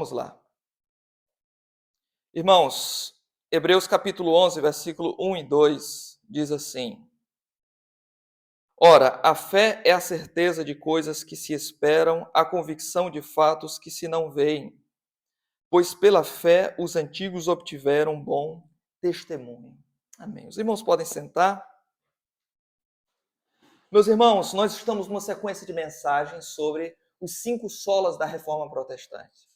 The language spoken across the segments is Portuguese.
vamos lá. Irmãos, Hebreus capítulo 11, versículo 1 e 2, diz assim: Ora, a fé é a certeza de coisas que se esperam, a convicção de fatos que se não veem. Pois pela fé os antigos obtiveram bom testemunho. Amém. Os irmãos podem sentar. Meus irmãos, nós estamos numa sequência de mensagens sobre os 5 solas da Reforma Protestante.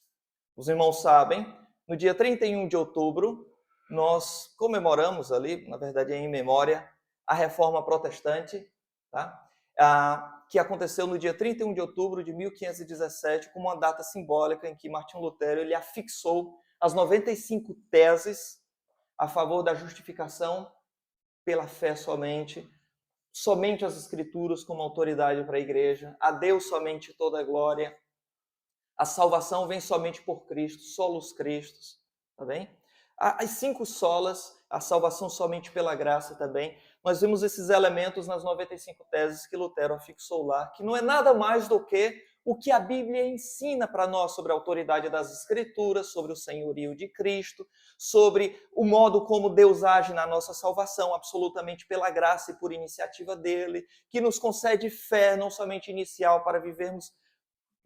Os irmãos sabem, no dia 31 de outubro, nós comemoramos ali, na verdade em memória, a Reforma Protestante, tá? Que aconteceu no dia 31 de outubro de 1517, como uma data simbólica em que Martinho Lutero ele afixou as 95 teses a favor da justificação pela fé somente as Escrituras como autoridade para a igreja, a Deus somente toda a glória, a salvação vem somente por Cristo, solos Cristos, tá bem? As 5 solas, a salvação somente pela graça também. Nós vimos esses elementos nas 95 teses que Lutero afixou lá, que não é nada mais do que o que a Bíblia ensina para nós sobre a autoridade das Escrituras, sobre o senhorio de Cristo, sobre o modo como Deus age na nossa salvação, absolutamente pela graça e por iniciativa dele, que nos concede fé, não somente inicial para vivermos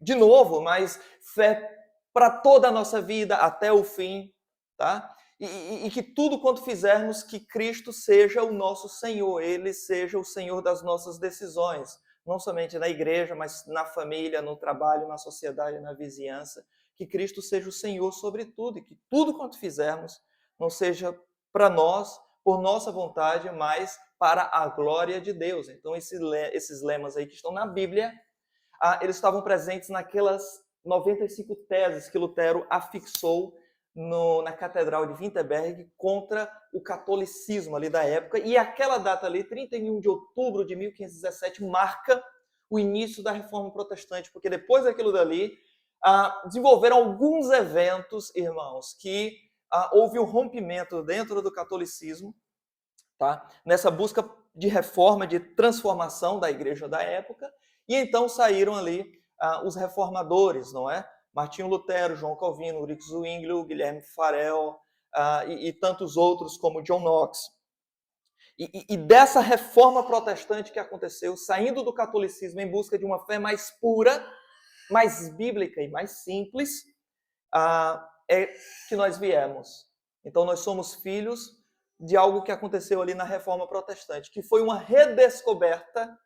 de novo, mas fé para toda a nossa vida, até o fim, tá? E que tudo quanto fizermos, que Cristo seja o nosso Senhor, Ele seja o Senhor das nossas decisões, não somente na igreja, mas na família, no trabalho, na sociedade, na vizinhança, que Cristo seja o Senhor sobre tudo, e que tudo quanto fizermos não seja para nós, por nossa vontade, mas para a glória de Deus. Então, esses lemas aí que estão na Bíblia, eles estavam presentes naquelas 95 teses que Lutero afixou na Catedral de Wittenberg contra o catolicismo ali da época. E aquela data ali, 31 de outubro de 1517, marca o início da Reforma Protestante, porque depois daquilo dali, desenvolveram alguns eventos, irmãos, que houve um rompimento dentro do catolicismo, tá? Nessa busca de reforma, de transformação da igreja da época, e então saíram ali os reformadores, não é? Martinho Lutero, João Calvino, Ulrich Zwingli, Guilherme Farel e tantos outros como John Knox. E dessa reforma protestante que aconteceu, saindo do catolicismo em busca de uma fé mais pura, mais bíblica e mais simples, é que nós viemos. Então nós somos filhos de algo que aconteceu ali na Reforma Protestante, que foi uma redescoberta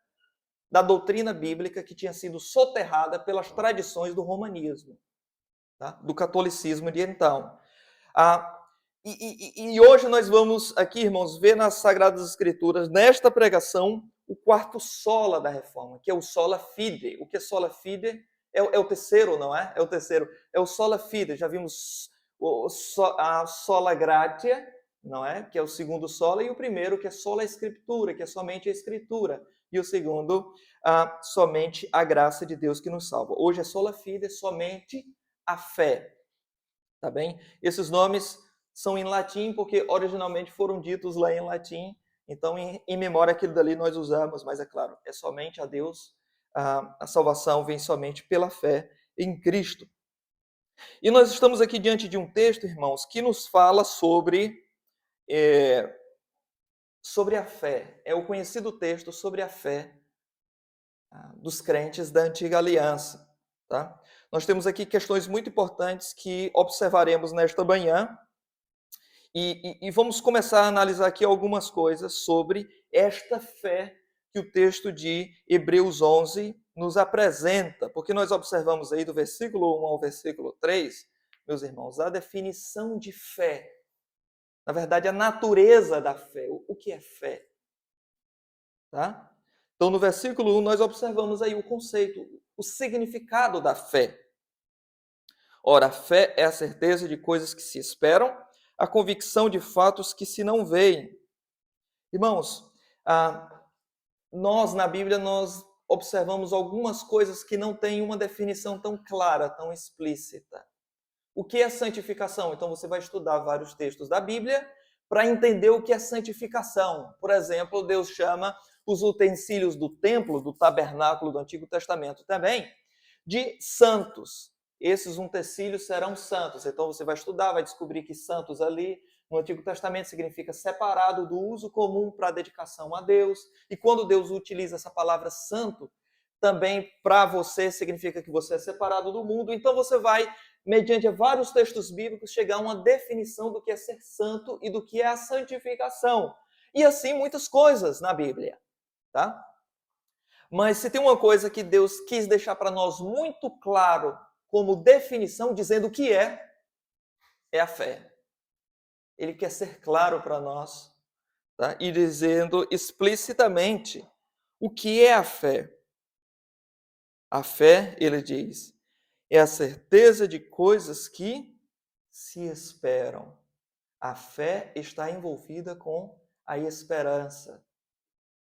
da doutrina bíblica que tinha sido soterrada pelas tradições do romanismo, tá? Do catolicismo de então. E hoje nós vamos aqui, irmãos, ver nas Sagradas Escrituras, nesta pregação, o 4º sola da Reforma, que é o sola fide. O que é sola fide? É o terceiro, não é? É o terceiro. É o sola fide. Já vimos a sola gratia, não é? Que é o segundo sola, e o primeiro, que é sola escritura, que é somente a escritura. E o segundo, somente a graça de Deus que nos salva. Hoje é sola fide, somente a fé. Tá bem? Esses nomes são em latim, porque originalmente foram ditos lá em latim. Então, em memória aquilo dali nós usamos, mas é claro, é somente a Deus. A salvação vem somente pela fé em Cristo. E nós estamos aqui diante de um texto, irmãos, que nos fala sobre a fé. É o conhecido texto sobre a fé dos crentes da antiga aliança. Tá? Nós temos aqui questões muito importantes que observaremos nesta manhã. E vamos começar a analisar aqui algumas coisas sobre esta fé que o texto de Hebreus 11 nos apresenta, porque nós observamos aí do versículo 1 ao versículo 3, meus irmãos, a definição de fé. Na verdade, a natureza da fé. O que é fé? Tá? Então, no versículo 1, nós observamos aí o conceito, o significado da fé. Ora, a fé é a certeza de coisas que se esperam, a convicção de fatos que se não veem. Irmãos, nós na Bíblia nós observamos algumas coisas que não têm uma definição tão clara, tão explícita. O que é santificação? Então você vai estudar vários textos da Bíblia para entender o que é santificação. Por exemplo, Deus chama os utensílios do templo, do tabernáculo do Antigo Testamento também, de santos. esses utensílios serão santos. Então você vai estudar, vai descobrir que santos ali no Antigo Testamento significa separado do uso comum para a dedicação a Deus. E quando Deus utiliza essa palavra santo, também para você significa que você é separado do mundo. Então você vai, mediante vários textos bíblicos, chegar a uma definição do que é ser santo e do que é a santificação. E assim muitas coisas na Bíblia, tá? Mas se tem uma coisa que Deus quis deixar para nós muito claro como definição, dizendo o que é a fé. Ele quer ser claro para nós, tá? E dizendo explicitamente o que é a fé. A fé, ele diz, é a certeza de coisas que se esperam. A fé está envolvida com a esperança.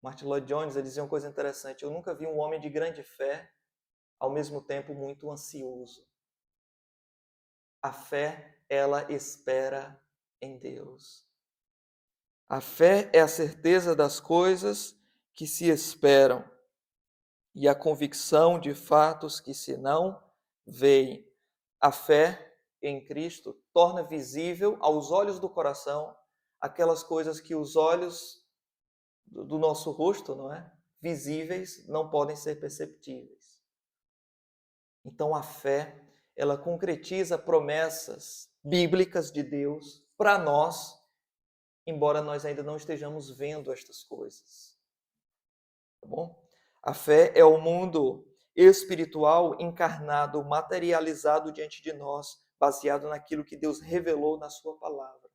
Martin Lloyd Jones ele dizia uma coisa interessante: eu nunca vi um homem de grande fé, ao mesmo tempo muito ansioso. A fé, ela espera em Deus. A fé é a certeza das coisas que se esperam e a convicção de fatos que se não veem. A fé em Cristo torna visível aos olhos do coração aquelas coisas que os olhos do nosso rosto, não é? Visíveis, não podem ser perceptíveis. Então a fé, ela concretiza promessas bíblicas de Deus para nós, embora nós ainda não estejamos vendo estas coisas. Tá bom? A fé é o mundo espiritual encarnado, materializado diante de nós, baseado naquilo que Deus revelou na sua palavra.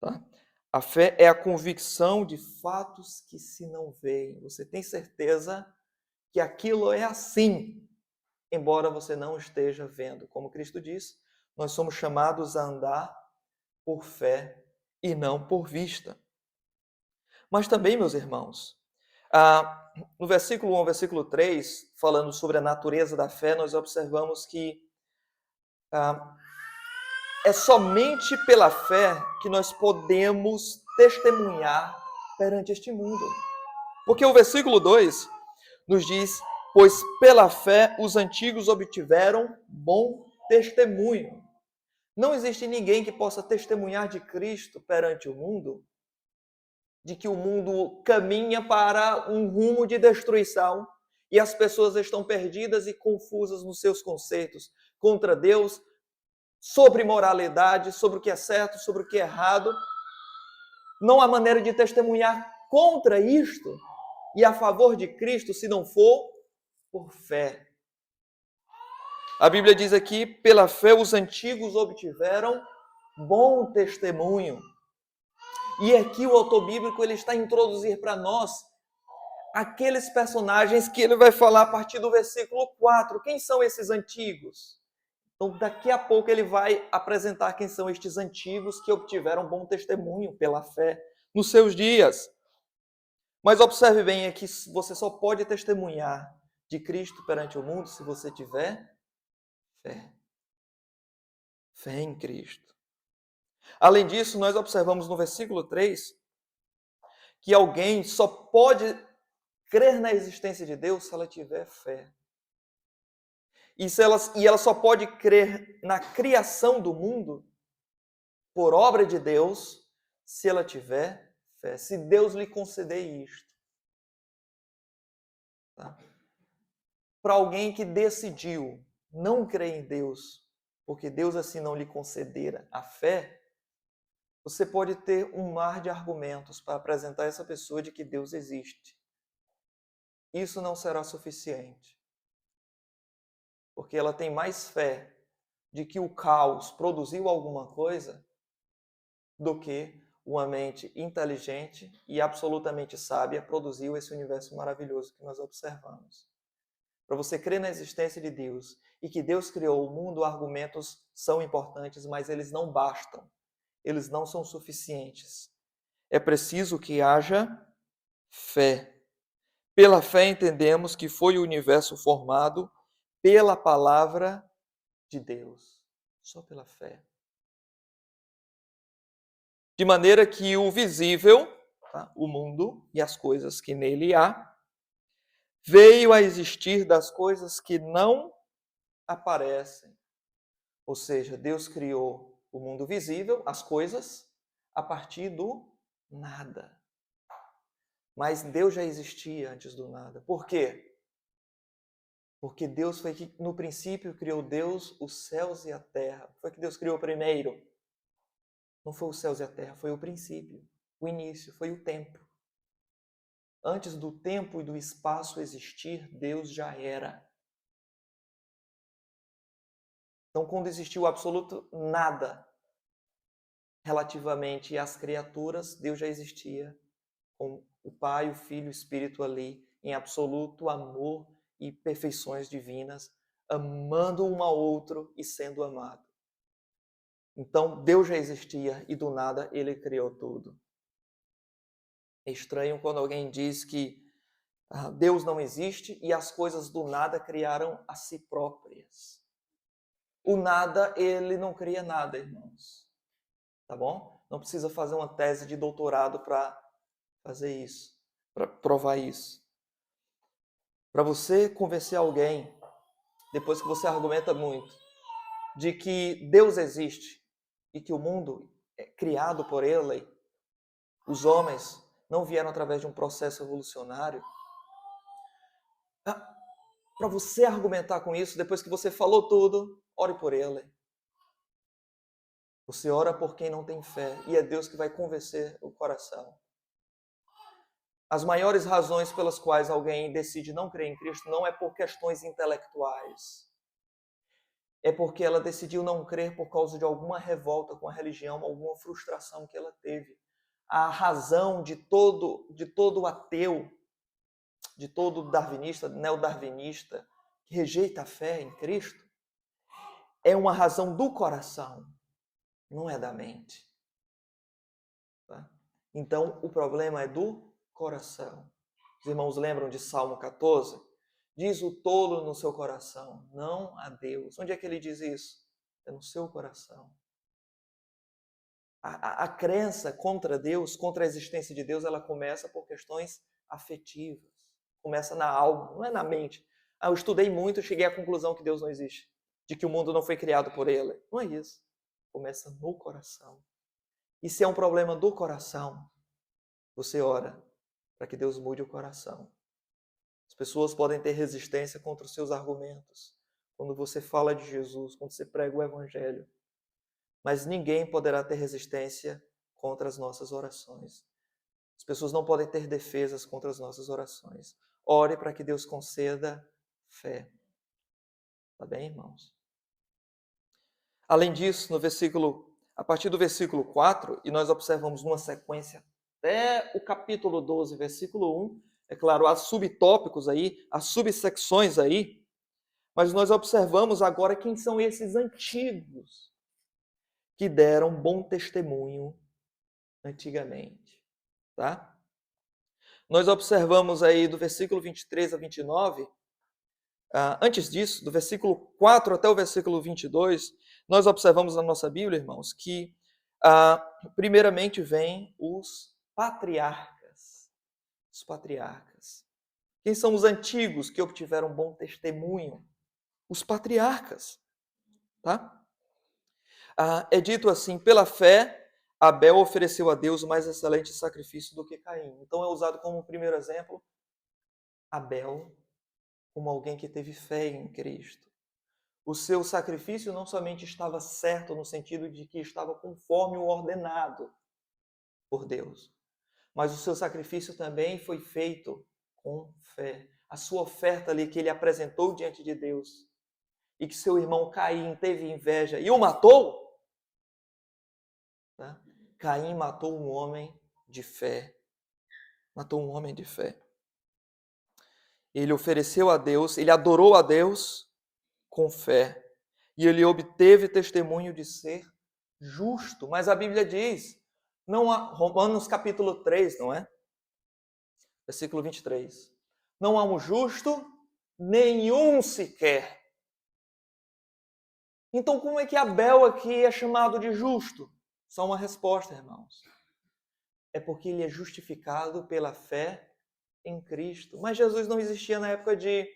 Tá? A fé é a convicção de fatos que se não veem. Você tem certeza que aquilo é assim, embora você não esteja vendo. Como Cristo disse, nós somos chamados a andar por fé e não por vista. Mas também, meus irmãos, no versículo 1, versículo 3, falando sobre a natureza da fé, nós observamos que é somente pela fé que nós podemos testemunhar perante este mundo. Porque o versículo 2 nos diz: pois pela fé os antigos obtiveram bom testemunho. Não existe ninguém que possa testemunhar de Cristo perante o mundo, de que o mundo caminha para um rumo de destruição e as pessoas estão perdidas e confusas nos seus conceitos contra Deus, sobre moralidade, sobre o que é certo, sobre o que é errado. Não há maneira de testemunhar contra isto e a favor de Cristo se não for por fé. A Bíblia diz aqui, pela fé os antigos obtiveram bom testemunho. E aqui o autor bíblico ele está a introduzir para nós aqueles personagens que ele vai falar a partir do versículo 4. Quem são esses antigos? Então, daqui a pouco ele vai apresentar quem são estes antigos que obtiveram bom testemunho pela fé nos seus dias. Mas observe bem aqui, você só pode testemunhar de Cristo perante o mundo se você tiver fé. Fé em Cristo. Além disso, nós observamos no versículo 3 que alguém só pode crer na existência de Deus se ela tiver fé. E ela só pode crer na criação do mundo por obra de Deus se ela tiver fé, se Deus lhe conceder isto. Tá? Para alguém que decidiu não crer em Deus, porque Deus assim não lhe concedera a fé, você pode ter um mar de argumentos para apresentar a essa pessoa de que Deus existe. Isso não será suficiente. Porque ela tem mais fé de que o caos produziu alguma coisa do que uma mente inteligente e absolutamente sábia produziu esse universo maravilhoso que nós observamos. Para você crer na existência de Deus e que Deus criou o mundo, argumentos são importantes, mas eles não bastam. Eles não são suficientes. É preciso que haja fé. Pela fé entendemos que foi o universo formado pela palavra de Deus. Só pela fé. De maneira que o visível, tá, o mundo e as coisas que nele há, veio a existir das coisas que não aparecem. Ou seja, Deus criou o mundo visível, as coisas, a partir do nada. Mas Deus já existia antes do nada. Por quê? Porque Deus foi que, no princípio, criou Deus os céus e a terra. Foi que Deus criou primeiro. Não foi os céus e a terra, foi o princípio, o início, foi o tempo. Antes do tempo e do espaço existir, Deus já era. Então, quando existiu absoluto nada relativamente às criaturas, Deus já existia, com o Pai, o Filho e o Espírito ali, em absoluto amor e perfeições divinas, amando um ao outro e sendo amado. Então, Deus já existia e do nada Ele criou tudo. É estranho quando alguém diz que Deus não existe e as coisas do nada criaram a si próprias. O nada, ele não cria nada, irmãos. Tá bom? Não precisa fazer uma tese de doutorado para fazer isso, para provar isso. Para você convencer alguém, depois que você argumenta muito, de que Deus existe e que o mundo é criado por Ele, os homens não vieram através de um processo evolucionário, para você argumentar com isso, depois que você falou tudo, ore por Ele. Você ora por quem não tem fé e é Deus que vai convencer o coração. As maiores razões pelas quais alguém decide não crer em Cristo não é por questões intelectuais. É porque ela decidiu não crer por causa de alguma revolta com a religião, alguma frustração que ela teve. A razão de todo ateu, de todo darwinista, neodarwinista, que rejeita a fé em Cristo, é uma razão do coração, não é da mente. Tá? Então, o problema é do coração. Os irmãos lembram de Salmo 14? Diz o tolo no seu coração, não a Deus. Onde é que ele diz isso? É no seu coração. A crença contra Deus, contra a existência de Deus, ela começa por questões afetivas. Começa na alma, não é na mente. Eu estudei muito e cheguei à conclusão que Deus não existe. De que o mundo não foi criado por Ele. Não é isso. Começa no coração. E se é um problema do coração, você ora para que Deus mude o coração. As pessoas podem ter resistência contra os seus argumentos, quando você fala de Jesus, quando você prega o Evangelho. Mas ninguém poderá ter resistência contra as nossas orações. As pessoas não podem ter defesas contra as nossas orações. Ore para que Deus conceda fé. Tá bem, irmãos? Além disso, a partir do versículo 4, e nós observamos numa sequência até o capítulo 12, versículo 1, é claro, há subtópicos aí, há subsecções aí, mas nós observamos agora quem são esses antigos que deram bom testemunho antigamente, tá? Nós observamos aí do versículo 23 a 29, antes disso, do versículo 4 até o versículo 22, nós observamos na nossa Bíblia, irmãos, que primeiramente vêm os patriarcas. Os patriarcas. Quem são os antigos que obtiveram bom testemunho? Os patriarcas, tá? É dito assim, pela fé, Abel ofereceu a Deus o mais excelente sacrifício do que Caim. Então é usado como primeiro exemplo Abel, como alguém que teve fé em Cristo. O seu sacrifício não somente estava certo no sentido de que estava conforme o ordenado por Deus, mas o seu sacrifício também foi feito com fé. A sua oferta ali que ele apresentou diante de Deus e que seu irmão Caim teve inveja e o matou, tá? Caim matou um homem de fé. Matou um homem de fé. Ele ofereceu a Deus, ele adorou a Deus com fé. E ele obteve testemunho de ser justo. Mas a Bíblia diz, não há, Romanos capítulo 3, não é? Versículo 23. Não há um justo, nenhum sequer. Então como é que Abel aqui é chamado de justo? Só uma resposta, irmãos. É porque ele é justificado pela fé em Cristo. Mas Jesus não existia na época de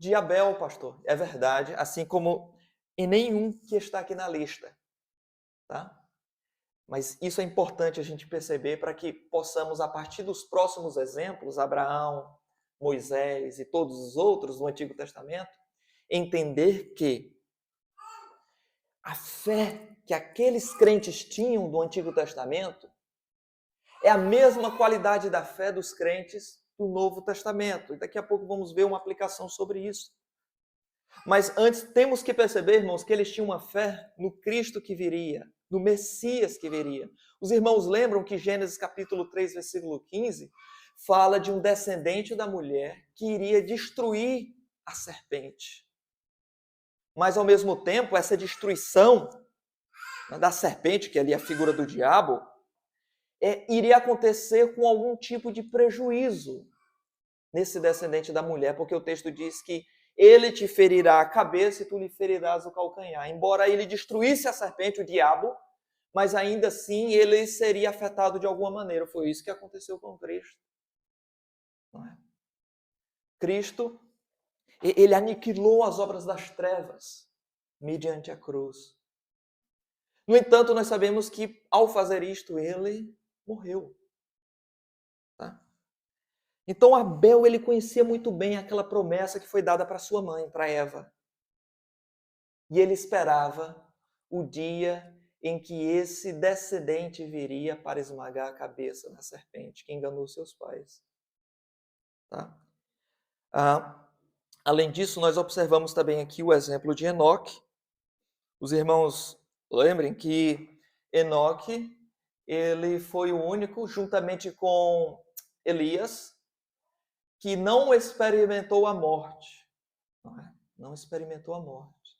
de Abel, pastor. É verdade, assim como em nenhum que está aqui na lista, tá? Mas isso é importante a gente perceber para que possamos, a partir dos próximos exemplos, Abraão, Moisés e todos os outros do Antigo Testamento, entender que a fé que aqueles crentes tinham do Antigo Testamento é a mesma qualidade da fé dos crentes do Novo Testamento. E daqui a pouco vamos ver uma aplicação sobre isso. Mas antes temos que perceber, irmãos, que eles tinham uma fé no Cristo que viria, no Messias que viria. Os irmãos lembram que Gênesis capítulo 3, versículo 15, fala de um descendente da mulher que iria destruir a serpente. Mas, ao mesmo tempo, essa destruição da serpente, que ali é a figura do diabo, iria acontecer com algum tipo de prejuízo nesse descendente da mulher, porque o texto diz que ele te ferirá a cabeça e tu lhe ferirás o calcanhar. Embora ele destruísse a serpente, o diabo, mas ainda assim ele seria afetado de alguma maneira. Foi isso que aconteceu com Cristo. Não é? Cristo, ele aniquilou as obras das trevas mediante a cruz. No entanto, nós sabemos que ao fazer isto, ele morreu. Tá? Então Abel, ele conhecia muito bem aquela promessa que foi dada para sua mãe, para Eva. E ele esperava o dia em que esse descendente viria para esmagar a cabeça da serpente que enganou seus pais. Tá? Além disso, nós observamos também aqui o exemplo de Enoque. Os irmãos lembrem que Enoque, ele foi o único, juntamente com Elias, que não experimentou a morte. Não experimentou a morte.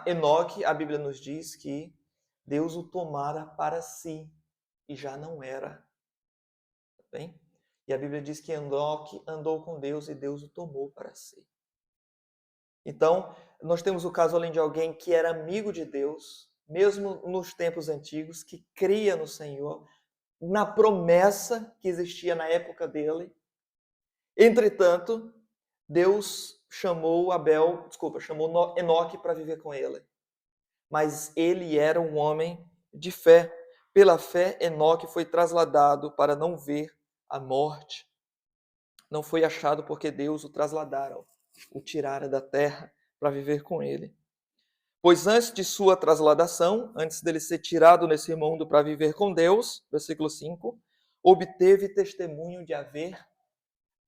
Enoque, a Bíblia nos diz que Deus o tomara para si e já não era. Tá bem? E a Bíblia diz que Enoque andou com Deus e Deus o tomou para si. Então, nós temos o caso além de alguém que era amigo de Deus, mesmo nos tempos antigos, que cria no Senhor, na promessa que existia na época dele. Entretanto, Deus chamou Enoque para viver com ele. Mas ele era um homem de fé. Pela fé, Enoque foi trasladado para não ver a morte. Não foi achado porque Deus o trasladara, o tirara da terra para viver com ele. Pois antes de sua trasladação, antes dele ser tirado nesse mundo para viver com Deus, versículo 5, obteve testemunho de haver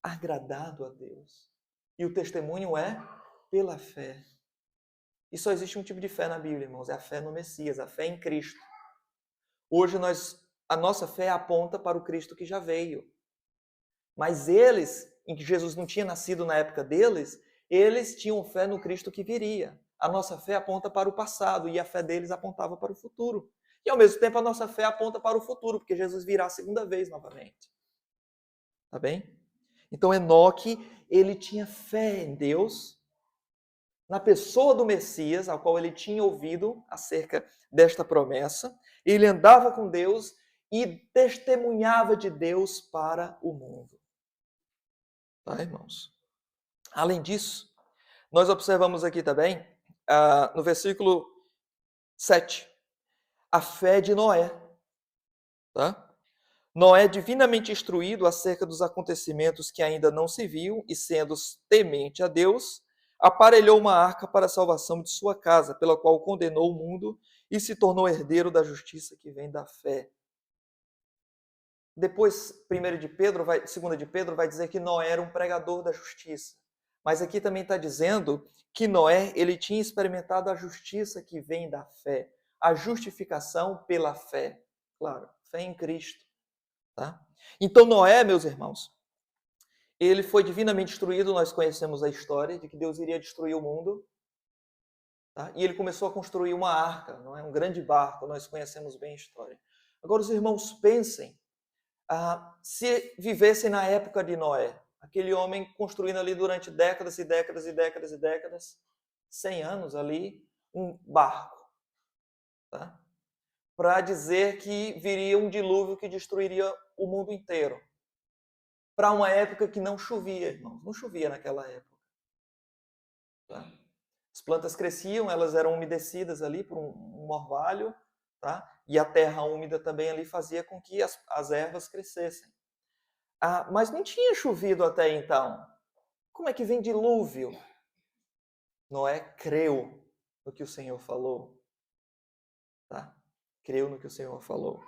agradado a Deus. E o testemunho é pela fé. E só existe um tipo de fé na Bíblia, irmãos, é a fé no Messias, a fé em Cristo. Hoje a nossa fé aponta para o Cristo que já veio. Mas eles, em que Jesus não tinha nascido na época deles, eles tinham fé no Cristo que viria. A nossa fé aponta para o passado e a fé deles apontava para o futuro. E ao mesmo tempo a nossa fé aponta para o futuro, porque Jesus virá a segunda vez novamente. Tá bem? Então Enoque, ele tinha fé em Deus, na pessoa do Messias, ao qual ele tinha ouvido acerca desta promessa. Ele andava com Deus e testemunhava de Deus para o mundo. Tá, irmãos? Além disso, nós observamos aqui também, no versículo 7, a fé de Noé. Tá? Noé, divinamente instruído acerca dos acontecimentos que ainda não se viu e sendo temente a Deus, aparelhou uma arca para a salvação de sua casa, pela qual condenou o mundo e se tornou herdeiro da justiça que vem da fé. Depois, 2 de Pedro vai dizer que Noé era um pregador da justiça. Mas aqui também está dizendo que Noé, ele tinha experimentado a justiça que vem da fé, a justificação pela fé. Claro, fé em Cristo. Tá? Então Noé, meus irmãos, ele foi divinamente instruído, nós conhecemos a história de que Deus iria destruir o mundo. Tá? E ele começou a construir uma arca, não é? Um grande barco, nós conhecemos bem a história. Agora os irmãos pensem, se vivessem na época de Noé, aquele homem construindo ali durante décadas e décadas e décadas e décadas, 100 anos ali, um barco, tá? Para dizer que viria um dilúvio que destruiria o mundo inteiro. para uma época que não chovia, irmãos. Não chovia naquela época. Tá? As plantas cresciam, elas eram umedecidas ali por um orvalho, tá? E a terra úmida também ali fazia com que as ervas crescessem. Mas não tinha chovido até então. Como é que vem dilúvio? Noé creu no que o Senhor falou. Tá? Creu no que o Senhor falou.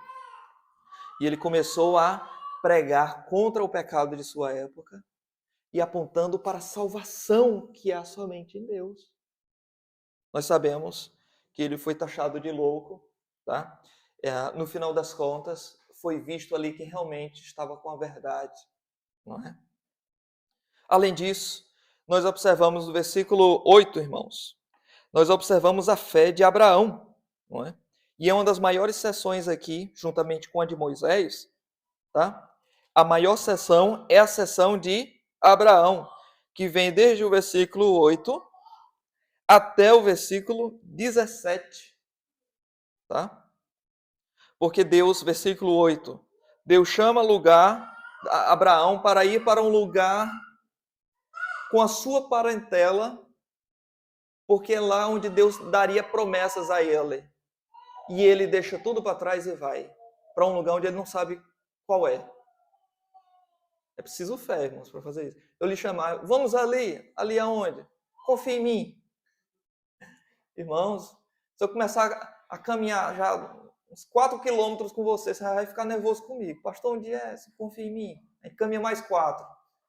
E ele começou a pregar contra o pecado de sua época e apontando para a salvação que há somente em Deus. Nós sabemos que ele foi taxado de louco, tá? No final das contas, foi visto ali que realmente estava com a verdade, não é? Além disso, nós observamos no versículo 8, irmãos, nós observamos a fé de Abraão, não é? E é uma das maiores sessões aqui, juntamente com a de Moisés, tá? A maior sessão é a sessão de Abraão, que vem desde o versículo 8 até o versículo 17, tá? Porque Deus, versículo 8, Deus chama Abraão para ir para um lugar com a sua parentela, porque é lá onde Deus daria promessas a ele. E ele deixa tudo para trás e vai para um lugar onde ele não sabe qual é. É preciso fé, irmãos, para fazer isso. Eu lhe chamar, vamos ali. Ali aonde? Confia em mim. Irmãos, se eu começar a caminhar já uns 4 quilômetros com você vai ficar nervoso comigo. Pastor, onde é? Você confia em mim? Aí caminha mais 4.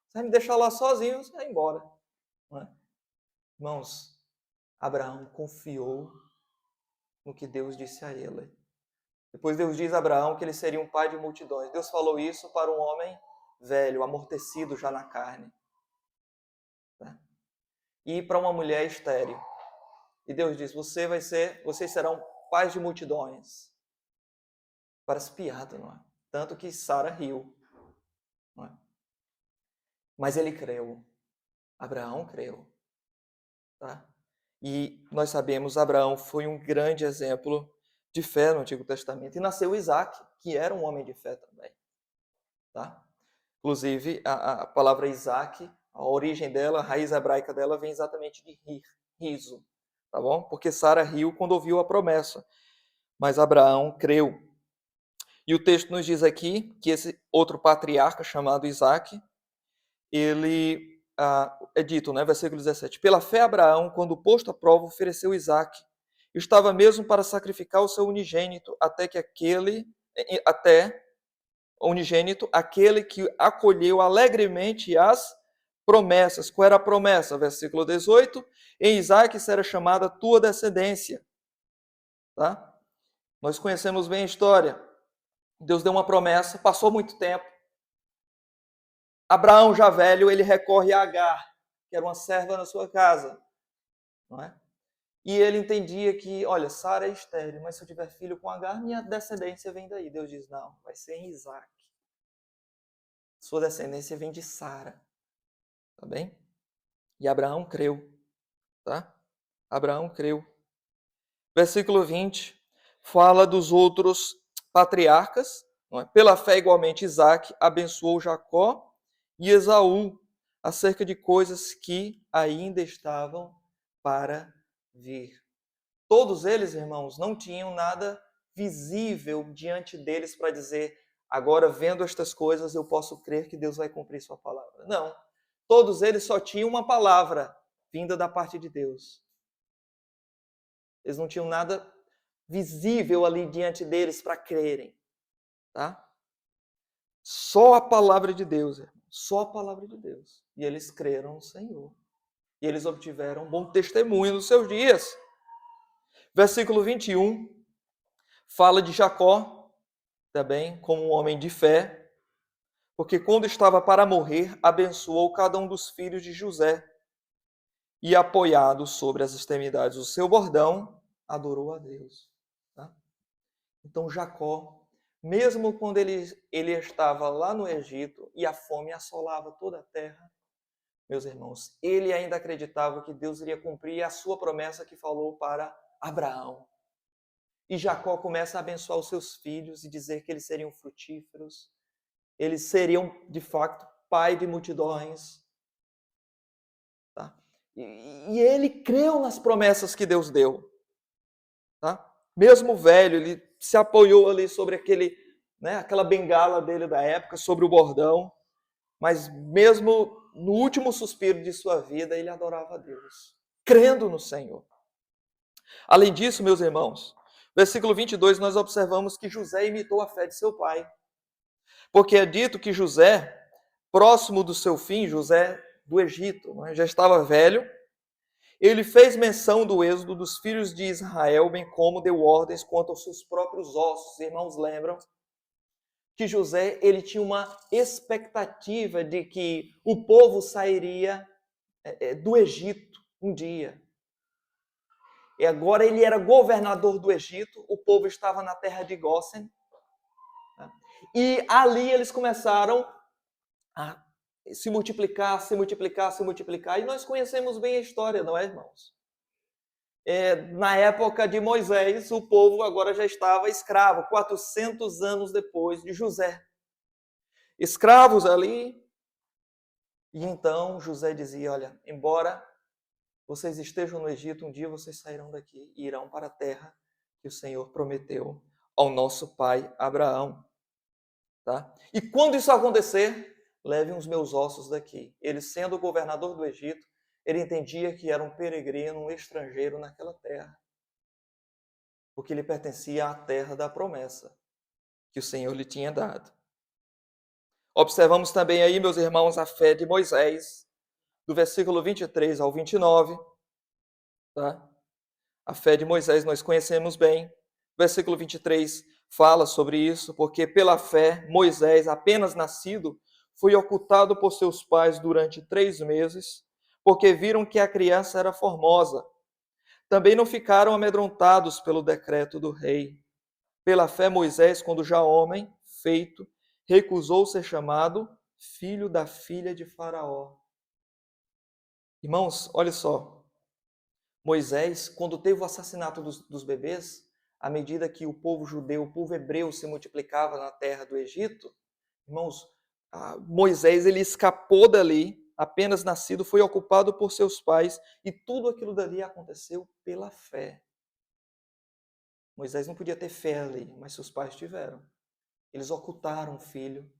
Você vai me deixar lá sozinho, você vai embora. Não é? Irmãos, Abraão confiou no que Deus disse a ele. Depois Deus diz a Abraão que ele seria um pai de multidões. Deus falou isso para um homem velho, amortecido já na carne. Tá? E para uma mulher estéril. E Deus diz, vocês serão pais de multidões. Parece piada, não é? Tanto que Sara riu. Não é? Mas ele creu. Abraão creu. Tá? E nós sabemos, Abraão foi um grande exemplo de fé no Antigo Testamento. E nasceu Isaac, que era um homem de fé também. Tá? Inclusive, a palavra Isaac, a origem dela, a raiz hebraica dela, vem exatamente de rir, riso. Tá bom? Porque Sara riu quando ouviu a promessa. Mas Abraão creu. E o texto nos diz aqui que esse outro patriarca chamado Isaac, ele é dito, né, versículo 17, pela fé Abraão, quando posto à prova, ofereceu Isaac. Estava mesmo para sacrificar o seu unigênito, até aquele que acolheu alegremente as promessas. Qual era a promessa? Versículo 18, em Isaac será chamada tua descendência. Tá? Nós conhecemos bem a história. Deus deu uma promessa, passou muito tempo. Abraão, já velho, ele recorre a Agar, que era uma serva na sua casa. Não é? E ele entendia que, olha, Sara é estéril, mas se eu tiver filho com Agar, minha descendência vem daí. Deus diz, não, vai ser em Isaac. Sua descendência vem de Sara. Tá bem? E Abraão creu. Tá? Abraão creu. Versículo 20 fala dos outros patriarcas. Não é? Pela fé, igualmente, Isaac abençoou Jacó e Esaú acerca de coisas que ainda estavam para vir. Todos eles, irmãos, não tinham nada visível diante deles para dizer, agora vendo estas coisas eu posso crer que Deus vai cumprir sua palavra. Não. Todos eles só tinham uma palavra vinda da parte de Deus. Eles não tinham nada visível ali diante deles para crerem. Tá? Só a palavra de Deus, irmão. Só a palavra de Deus. E eles creram no Senhor. E eles obtiveram um bom testemunho nos seus dias. Versículo 21 fala de Jacó, também como um homem de fé, porque quando estava para morrer, abençoou cada um dos filhos de José e, apoiado sobre as extremidades do seu bordão, adorou a Deus. Tá? Então Jacó, mesmo quando ele estava lá no Egito e a fome assolava toda a terra, meus irmãos, ele ainda acreditava que Deus iria cumprir a sua promessa que falou para Abraão. E Jacó começa a abençoar os seus filhos e dizer que eles seriam frutíferos, eles seriam, de fato, pai de multidões. Tá? E ele creu nas promessas que Deus deu. Tá? Mesmo velho, ele se apoiou ali sobre aquela bengala dele da época, sobre o bordão, mas mesmo no último suspiro de sua vida, ele adorava a Deus, crendo no Senhor. Além disso, meus irmãos, versículo 22, nós observamos que José imitou a fé de seu pai. Porque é dito que José, próximo do seu fim, José do Egito, já estava velho, ele fez menção do êxodo dos filhos de Israel, bem como deu ordens quanto aos seus próprios ossos. Irmãos, lembram que José ele tinha uma expectativa de que o povo sairia do Egito um dia. E agora ele era governador do Egito, o povo estava na terra de Gósen, né? E ali eles começaram a se multiplicar, e nós conhecemos bem a história, não é, irmãos? Na época de Moisés, o povo agora já estava escravo, 400 anos depois de José. Escravos ali, e então José dizia, olha, embora vocês estejam no Egito, um dia vocês sairão daqui e irão para a terra que o Senhor prometeu ao nosso pai Abraão. Tá? E quando isso acontecer, levem os meus ossos daqui. Ele, sendo governador do Egito, ele entendia que era um peregrino, um estrangeiro naquela terra, porque ele pertencia à terra da promessa que o Senhor lhe tinha dado. Observamos também aí, meus irmãos, a fé de Moisés, do versículo 23 ao 29. Tá? A fé de Moisés nós conhecemos bem. Versículo 23 fala sobre isso, porque pela fé, Moisés, apenas nascido, foi ocultado por seus pais durante 3 meses, porque viram que a criança era formosa. Também não ficaram amedrontados pelo decreto do rei. Pela fé, Moisés, quando já homem, feito, recusou ser chamado filho da filha de Faraó. Irmãos, olha só. Moisés, quando teve o assassinato dos bebês, à medida que o povo judeu, o povo hebreu se multiplicava na terra do Egito, irmãos, Moisés ele escapou dali, apenas nascido, foi ocupado por seus pais, e tudo aquilo dali aconteceu pela fé. Moisés não podia ter fé ali, mas seus pais tiveram. Eles ocultaram o filho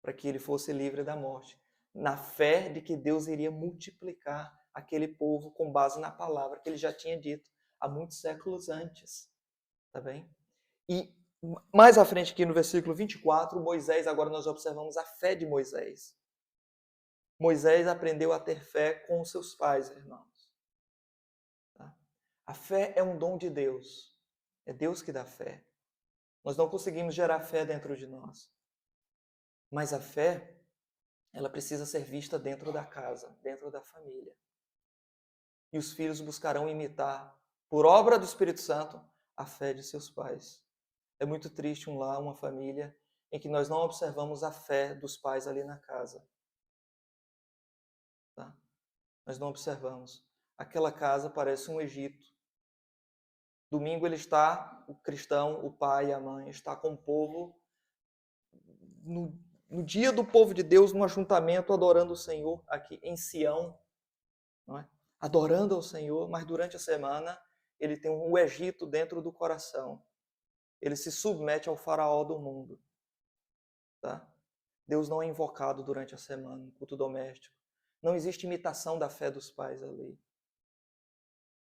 para que ele fosse livre da morte, na fé de que Deus iria multiplicar aquele povo com base na palavra que ele já tinha dito há muitos séculos antes. Tá bem? E mais à frente aqui no versículo 24, Moisés, agora nós observamos a fé de Moisés. Moisés aprendeu a ter fé com os seus pais, irmãos. Tá? A fé é um dom de Deus. É Deus que dá fé. Nós não conseguimos gerar fé dentro de nós. Mas a fé, ela precisa ser vista dentro da casa, dentro da família. E os filhos buscarão imitar, por obra do Espírito Santo, a fé de seus pais. É muito triste um lar, uma família, em que nós não observamos a fé dos pais ali na casa. Tá? Nós não observamos. Aquela casa parece um Egito. Domingo ele está, o cristão, o pai e a mãe, está com o povo, no dia do povo de Deus, no ajuntamento, adorando o Senhor, aqui em Sião, não é? Adorando ao Senhor, mas durante a semana ele tem o Egito dentro do coração. Ele se submete ao faraó do mundo. Tá? Deus não é invocado durante a semana, no culto doméstico. Não existe imitação da fé dos pais ali.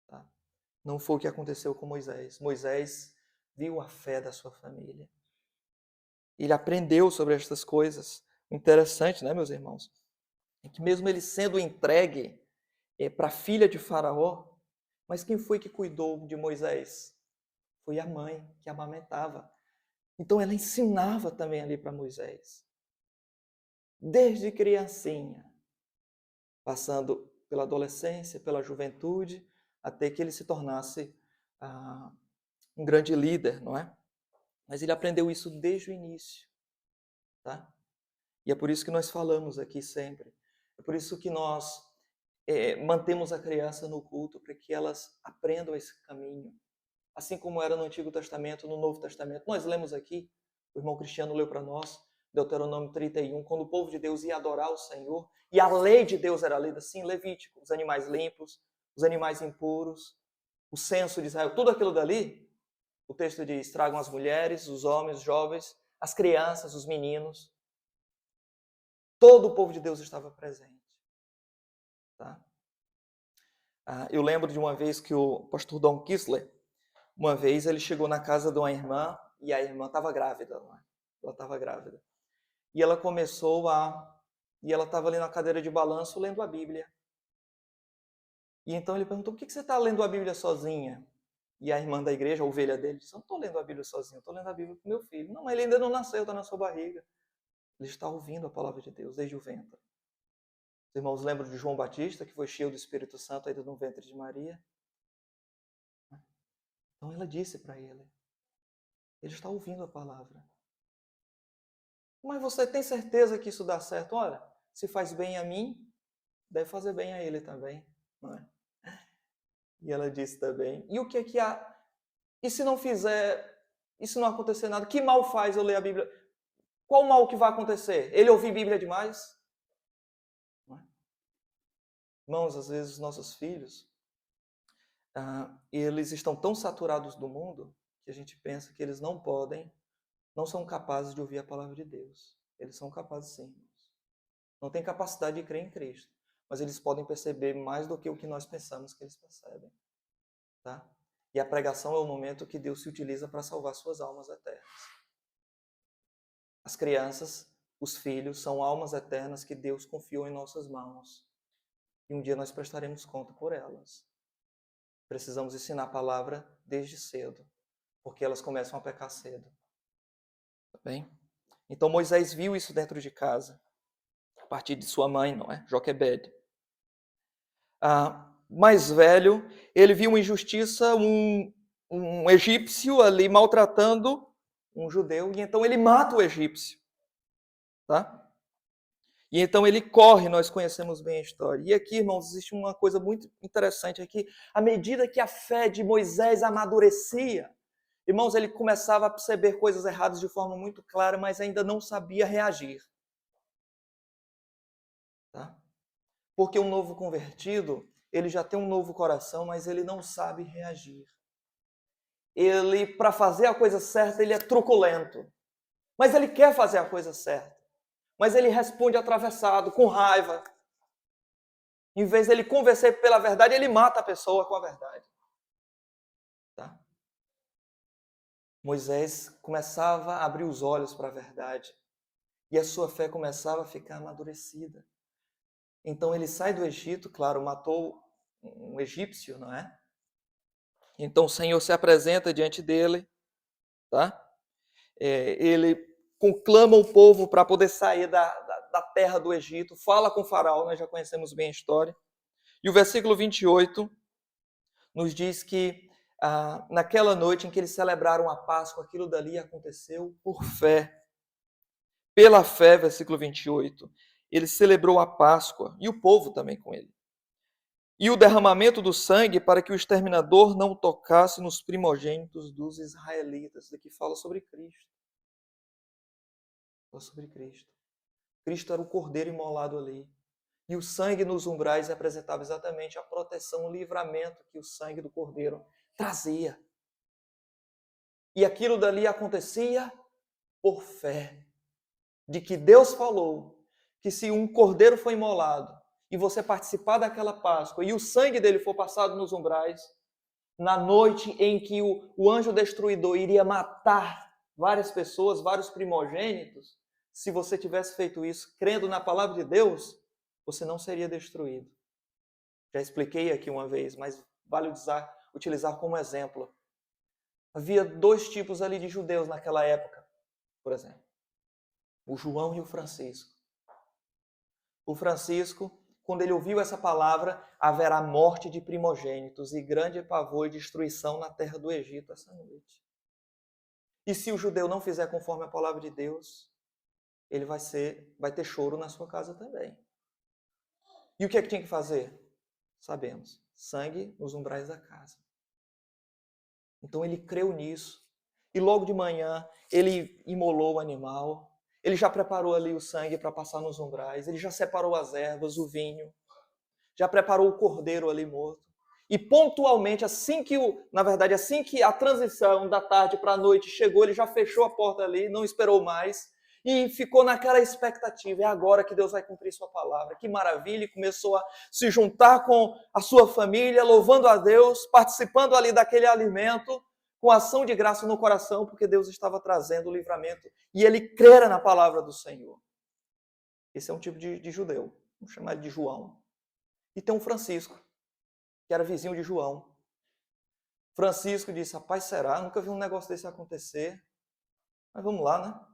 Tá? Não foi o que aconteceu com Moisés. Moisés viu a fé da sua família. Ele aprendeu sobre estas coisas. Interessante, né, meus irmãos? É que mesmo ele sendo entregue para a filha de Faraó, mas quem foi que cuidou de Moisés? Foi a mãe que amamentava. Então ela ensinava também ali para Moisés. Desde criancinha, passando pela adolescência, pela juventude, até que ele se tornasse um grande líder, não é? Mas ele aprendeu isso desde o início, tá? E é por isso que nós falamos aqui sempre. É por isso que nós mantemos a criança no culto, para que elas aprendam esse caminho. Assim como era no Antigo Testamento, no Novo Testamento. Nós lemos aqui, o irmão Cristiano leu para nós, Deuteronômio 31, quando o povo de Deus ia adorar o Senhor, e a lei de Deus era lida assim, Levítico, os animais limpos, os animais impuros, o censo de Israel, tudo aquilo dali, o texto diz, tragam as mulheres, os homens, os jovens, as crianças, os meninos. Todo o povo de Deus estava presente. Tá? Eu lembro de uma vez que o pastor Don Kissler, uma vez ele chegou na casa de uma irmã, e a irmã estava grávida. Ela estava grávida. E ela E ela estava ali na cadeira de balanço lendo a Bíblia. E então ele perguntou, por que você está lendo a Bíblia sozinha? E a irmã da igreja, a ovelha dele, disse, eu não estou lendo a Bíblia sozinha, eu estou lendo a Bíblia com meu filho. Não, mas ele ainda não nasceu, está na sua barriga. Ele está ouvindo a palavra de Deus desde o ventre. Os irmãos lembram de João Batista, que foi cheio do Espírito Santo ainda no ventre de Maria? Então ela disse para ele, ele está ouvindo a palavra. Mas você tem certeza que isso dá certo? Olha, se faz bem a mim, deve fazer bem a ele também. Não é? E ela disse também, e o que é que há? E se não fizer, e se não acontecer nada, que mal faz eu ler a Bíblia? Qual mal que vai acontecer? Ele ouvir Bíblia demais? Não é? Irmãos, às vezes os nossos filhos, eles estão tão saturados do mundo que a gente pensa que eles não são capazes de ouvir a palavra de Deus. Eles são capazes sim, irmãos. Não têm capacidade de crer em Cristo, mas eles podem perceber mais do que o que nós pensamos que eles percebem. Tá? E a pregação é o momento que Deus se utiliza para salvar suas almas eternas. As crianças, os filhos, são almas eternas que Deus confiou em nossas mãos. E um dia nós prestaremos conta por elas. Precisamos ensinar a palavra desde cedo, porque elas começam a pecar cedo. Tá bem? Então Moisés viu isso dentro de casa, a partir de sua mãe, não é? Joquebede. Mais velho, ele viu uma injustiça, um egípcio ali maltratando um judeu, e então ele mata o egípcio. Tá? E então ele corre, nós conhecemos bem a história. E aqui, irmãos, existe uma coisa muito interessante aqui. À medida que a fé de Moisés amadurecia, irmãos, ele começava a perceber coisas erradas de forma muito clara, mas ainda não sabia reagir. Tá? Porque um novo convertido, ele já tem um novo coração, mas ele não sabe reagir. Ele, para fazer a coisa certa, ele é truculento. Mas ele quer fazer a coisa certa. Mas ele responde atravessado, com raiva. Em vez dele convencer pela verdade, ele mata a pessoa com a verdade. Tá? Moisés começava a abrir os olhos para a verdade. E a sua fé começava a ficar amadurecida. Então ele sai do Egito, claro, matou um egípcio, não é? Então o Senhor se apresenta diante dele, tá? Ele conclama o povo para poder sair da terra do Egito, fala com o faraó, nós já conhecemos bem a história. E o versículo 28 nos diz que naquela noite em que eles celebraram a Páscoa, aquilo dali aconteceu por fé. Pela fé, versículo 28, ele celebrou a Páscoa, e o povo também com ele. E o derramamento do sangue para que o exterminador não tocasse nos primogênitos dos israelitas. Daqui fala sobre Cristo. Fala sobre Cristo. Cristo era o cordeiro imolado ali. E o sangue nos umbrais representava exatamente a proteção, o livramento que o sangue do cordeiro trazia. E aquilo dali acontecia por fé. De que Deus falou que se um cordeiro foi imolado e você participar daquela Páscoa e o sangue dele for passado nos umbrais, na noite em que o anjo destruidor iria matar várias pessoas, vários primogênitos, se você tivesse feito isso crendo na palavra de Deus, você não seria destruído. Já expliquei aqui uma vez, mas vale utilizar como exemplo. Havia dois tipos ali de judeus naquela época, por exemplo. O João e o Francisco. O Francisco, quando ele ouviu essa palavra, haverá morte de primogênitos e grande pavor e destruição na terra do Egito essa noite. E se o judeu não fizer conforme a palavra de Deus, ele vai ter choro na sua casa também. E o que é que tinha que fazer? Sabemos, sangue nos umbrais da casa. Então ele creu nisso. E logo de manhã ele imolou o animal. Ele já preparou ali o sangue para passar nos umbrais, ele já separou as ervas, o vinho, já preparou o cordeiro ali morto. E pontualmente, assim que a transição da tarde para a noite chegou, ele já fechou a porta ali, não esperou mais, e ficou naquela expectativa. É agora que Deus vai cumprir sua palavra. Que maravilha! E começou a se juntar com a sua família, louvando a Deus, participando ali daquele alimento, com ação de graça no coração, porque Deus estava trazendo o livramento. E ele crera na palavra do Senhor. Esse é um tipo de judeu. Vamos chamar ele de João. E tem um Francisco, que era vizinho de João. Francisco disse, rapaz, será? Nunca vi um negócio desse acontecer. Mas vamos lá, né?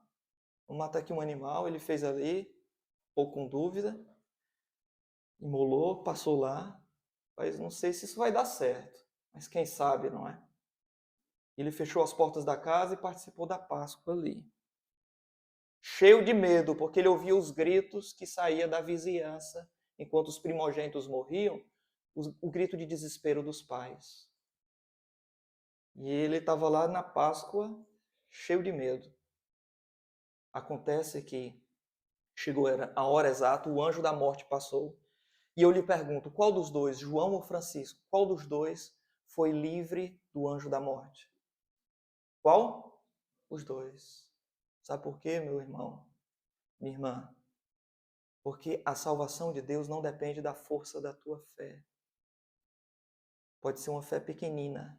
Vamos matar aqui um animal. Ele fez ali, pouco com dúvida. Imolou, passou lá. Mas não sei se isso vai dar certo. Mas quem sabe, não é? Ele fechou as portas da casa e participou da Páscoa ali. Cheio de medo, porque ele ouvia os gritos que saía da vizinhança. Enquanto os primogênitos morriam, o grito de desespero dos pais. E ele estava lá na Páscoa, cheio de medo. Acontece que chegou a hora exata, o anjo da morte passou. E eu lhe pergunto, qual dos dois, João ou Francisco, qual dos dois foi livre do anjo da morte? Qual? Os dois. Sabe por quê, meu irmão, minha irmã? Porque a salvação de Deus não depende da força da tua fé. Pode ser uma fé pequenina,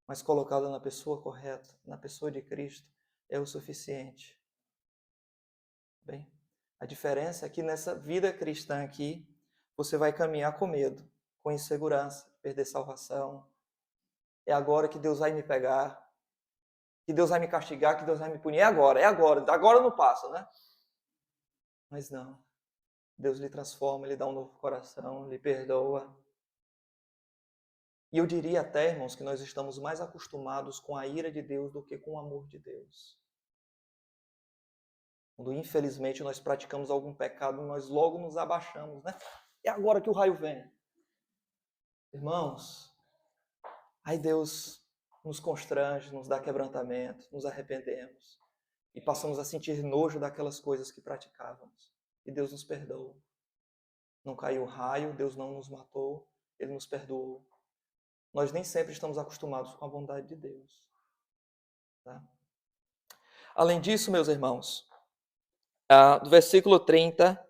mas colocada na pessoa correta, na pessoa de Cristo, é o suficiente. Bem, a diferença é que nessa vida cristã aqui, você vai caminhar com medo, com insegurança, perder salvação. É agora que Deus vai me pegar, que Deus vai me castigar, que Deus vai me punir. É agora. Agora não passa, né? Mas não. Deus lhe transforma, lhe dá um novo coração, lhe perdoa. E eu diria até, irmãos, que nós estamos mais acostumados com a ira de Deus do que com o amor de Deus. Quando, infelizmente, nós praticamos algum pecado, nós logo nos abaixamos, né? É agora que o raio vem. Irmãos, aí Deus nos constrange, nos dá quebrantamento, nos arrependemos e passamos a sentir nojo daquelas coisas que praticávamos. E Deus nos perdoa. Não caiu o raio, Deus não nos matou, Ele nos perdoou. Nós nem sempre estamos acostumados com a bondade de Deus. Tá? Além disso, meus irmãos, do versículo 30,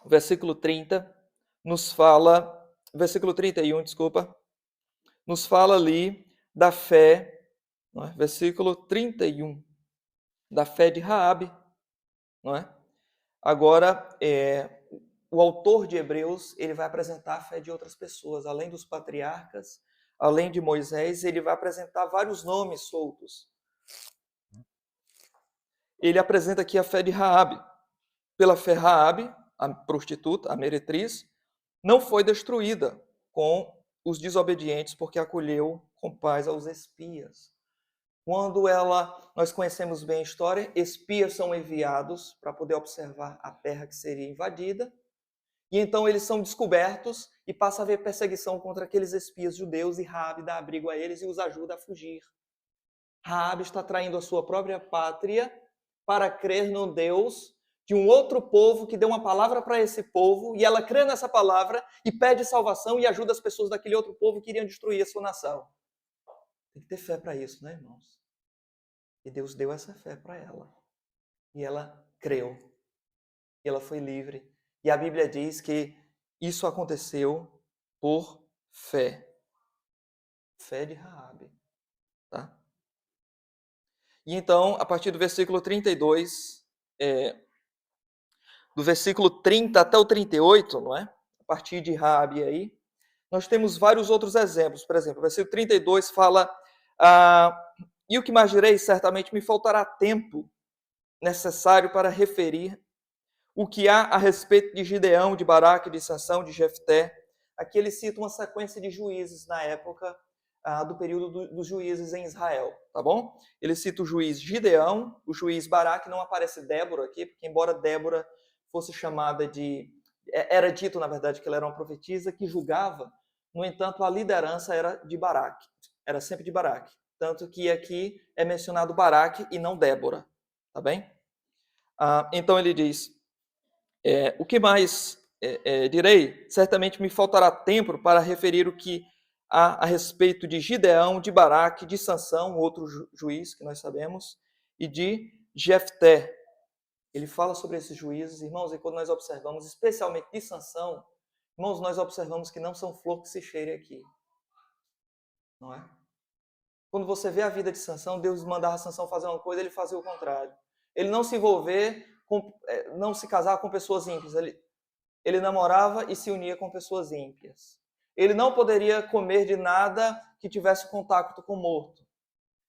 versículo 30 nos fala, versículo 31, desculpa, nos fala ali da fé, não é? Versículo 31, da fé de Raabe, não é? Agora, o autor de Hebreus, ele vai apresentar a fé de outras pessoas, além dos patriarcas, além de Moisés, ele vai apresentar vários nomes soltos. Ele apresenta aqui a fé de Raabe. Pela fé, Raabe, a prostituta, a meretriz, não foi destruída com os desobedientes, porque acolheu com paz aos espias. Quando nós conhecemos bem a história, espias são enviados para poder observar a terra que seria invadida, e então eles são descobertos e passa a haver perseguição contra aqueles espias judeus, e Raabe dá abrigo a eles e os ajuda a fugir. Raabe está traindo a sua própria pátria para crer no Deus de um outro povo que deu uma palavra para esse povo, e ela crê nessa palavra e pede salvação e ajuda as pessoas daquele outro povo que iriam destruir a sua nação. Tem que ter fé para isso, né, irmãos? E Deus deu essa fé para ela. E ela creu. E ela foi livre. E a Bíblia diz que isso aconteceu por fé. Fé de Raabe. Tá? E então, a partir do versículo 32, do versículo 30 até o 38, não é? A partir de Raabe aí, nós temos vários outros exemplos. Por exemplo, o versículo 32 fala: e o que mais direi, certamente me faltará tempo necessário para referir o que há a respeito de Gideão, de Baraque, de Sansão, de Jefté. Aqui ele cita uma sequência de juízes na época do período dos juízes em Israel, tá bom? Ele cita o juiz Gideão, o juiz Baraque, não aparece Débora aqui, porque embora Débora fosse chamada de... Era dito, na verdade, que ela era uma profetisa que julgava, no entanto, a liderança era de Baraque, era sempre de Baraque. tanto que aqui é mencionado Baraque e não Débora, tá bem? Então ele diz, o que mais direi? Certamente me faltará tempo para referir o que há a respeito de Gideão, de Baraque, de Sansão, outro juiz que nós sabemos, e de Jefté. Ele fala sobre esses juízes, irmãos, e quando nós observamos, especialmente de Sansão, irmãos, nós observamos que não são flor que se cheire aqui, não é? Quando você vê a vida de Sansão, Deus mandava Sansão fazer uma coisa, ele fazia o contrário. Ele não se envolver, não se casar com pessoas ímpias. Ele namorava e se unia com pessoas ímpias. Ele não poderia comer de nada que tivesse contato com o morto.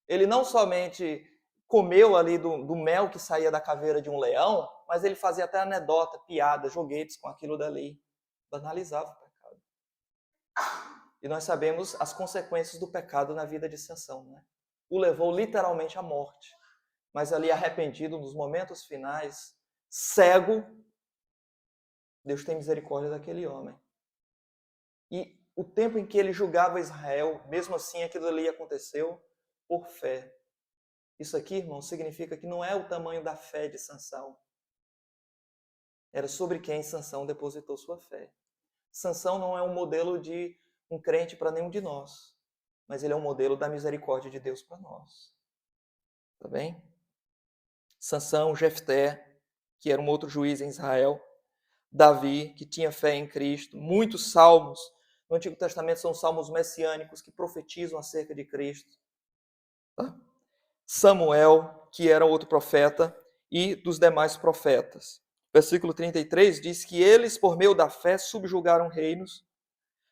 Ele não somente comeu ali do mel que saía da caveira de um leão, mas ele fazia até anedota, piada, joguetes com aquilo dali. Banalizava o pecado. E nós sabemos as consequências do pecado na vida de Sansão, né? O levou literalmente à morte. Mas ali arrependido, nos momentos finais, cego, Deus tem misericórdia daquele homem. E o tempo em que ele julgava Israel, mesmo assim aquilo ali aconteceu por fé. Isso aqui, irmão, significa que não é o tamanho da fé de Sansão. Era sobre quem Sansão depositou sua fé. Sansão não é um modelo de um crente para nenhum de nós, mas ele é um modelo da misericórdia de Deus para nós. Tá bem? Sansão, Jefté, que era um outro juiz em Israel, Davi, que tinha fé em Cristo, muitos salmos no Antigo Testamento são salmos messiânicos que profetizam acerca de Cristo. Tá? Samuel, que era outro profeta, e dos demais profetas. Versículo 33 diz que eles, por meio da fé, subjugaram reinos,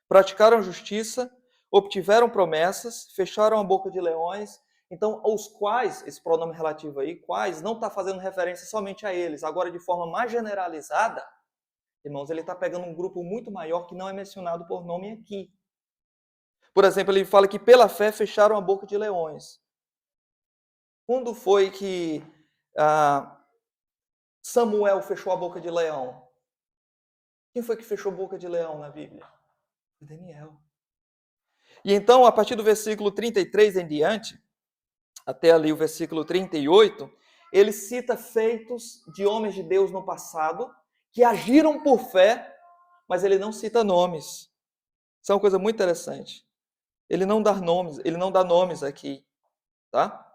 praticaram justiça, obtiveram promessas, fecharam a boca de leões. Então, os quais, esse pronome relativo aí, quais, não está fazendo referência somente a eles, agora de forma mais generalizada, irmãos, ele está pegando um grupo muito maior que não é mencionado por nome aqui. Por exemplo, ele fala que pela fé fecharam a boca de leões. Quando foi que Samuel fechou a boca de leão? Quem foi que fechou a boca de leão na Bíblia? Daniel. E então, a partir do versículo 33 em diante, até ali o versículo 38, ele cita feitos de homens de Deus no passado, que agiram por fé, mas ele não cita nomes. Isso é uma coisa muito interessante. Ele não dá nomes aqui, tá?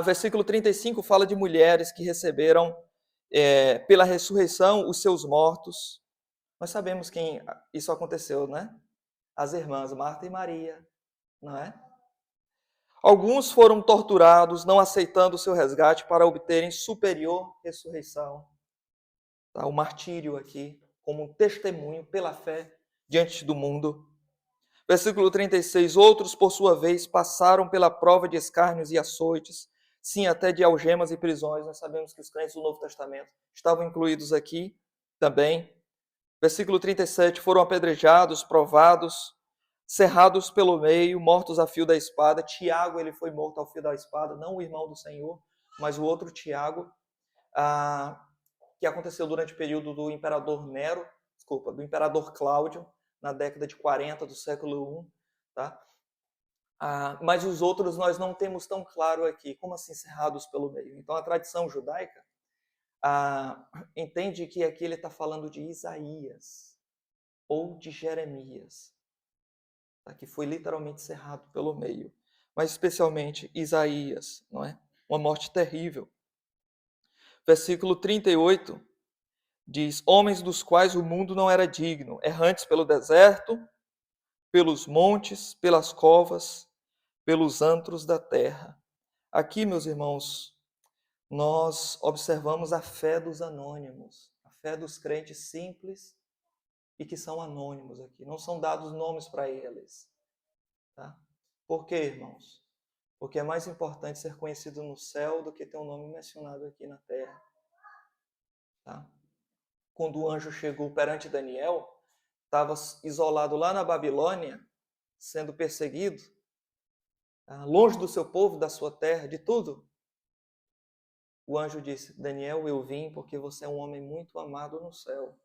Versículo 35 fala de mulheres que receberam pela ressurreição os seus mortos. Nós sabemos quem isso aconteceu, né? As irmãs Marta e Maria, não é? Alguns foram torturados, não aceitando o seu resgate para obterem superior ressurreição. Tá? O martírio aqui, como um testemunho pela fé diante do mundo. Versículo 36, outros, por sua vez, passaram pela prova de escárnios e açoites, sim, até de algemas e prisões. Nós sabemos que os crentes do Novo Testamento estavam incluídos aqui também. Versículo 37, foram apedrejados, provados, cerrados pelo meio, mortos a fio da espada. Tiago, ele foi morto ao fio da espada, não o irmão do Senhor, mas o outro Tiago, que aconteceu durante o período do imperador do imperador Cláudio, na década de 40 do século I, tá? Mas os outros nós não temos tão claro aqui, como assim cerrados pelo meio. Então a tradição judaica entende que aqui ele está falando de Isaías ou de Jeremias, tá? Que foi literalmente cerrado pelo meio, mas especialmente Isaías, não é? Uma morte terrível. Versículo 38 diz: homens dos quais o mundo não era digno, errantes pelo deserto, pelos montes, pelas covas, pelos antros da terra. Aqui, meus irmãos, nós observamos a fé dos anônimos, a fé dos crentes simples e que são anônimos aqui. Não são dados nomes para eles. Tá? Por quê, irmãos? Porque é mais importante ser conhecido no céu do que ter um nome mencionado aqui na terra. Tá? Quando o anjo chegou perante Daniel, estava isolado lá na Babilônia, sendo perseguido, longe do seu povo, da sua terra, de tudo. O anjo disse: Daniel, eu vim porque você é um homem muito amado no céu.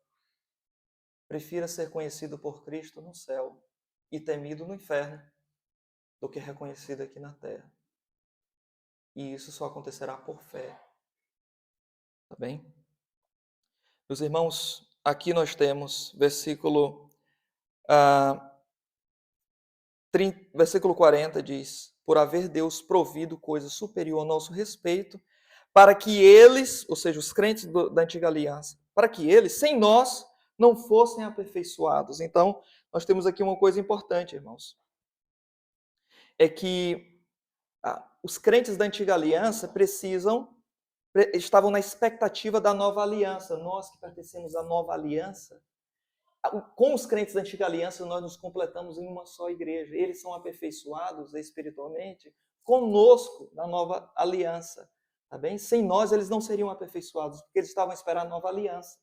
Prefira ser conhecido por Cristo no céu e temido no inferno. do que reconhecido aqui na terra. E isso só acontecerá por fé. Tá bem? Meus irmãos, aqui nós temos versículo 40 diz: por haver Deus provido coisa superior ao nosso respeito, para que eles, ou seja, os crentes da antiga aliança, para que eles, sem nós, não fossem aperfeiçoados. Então, nós temos aqui uma coisa importante, irmãos. É que os crentes da antiga aliança estavam na expectativa da nova aliança. Nós que pertencemos à nova aliança, com os crentes da antiga aliança, nós nos completamos em uma só igreja. Eles são aperfeiçoados espiritualmente conosco na nova aliança. Tá bem? Sem nós, eles não seriam aperfeiçoados, porque eles estavam esperando a nova aliança.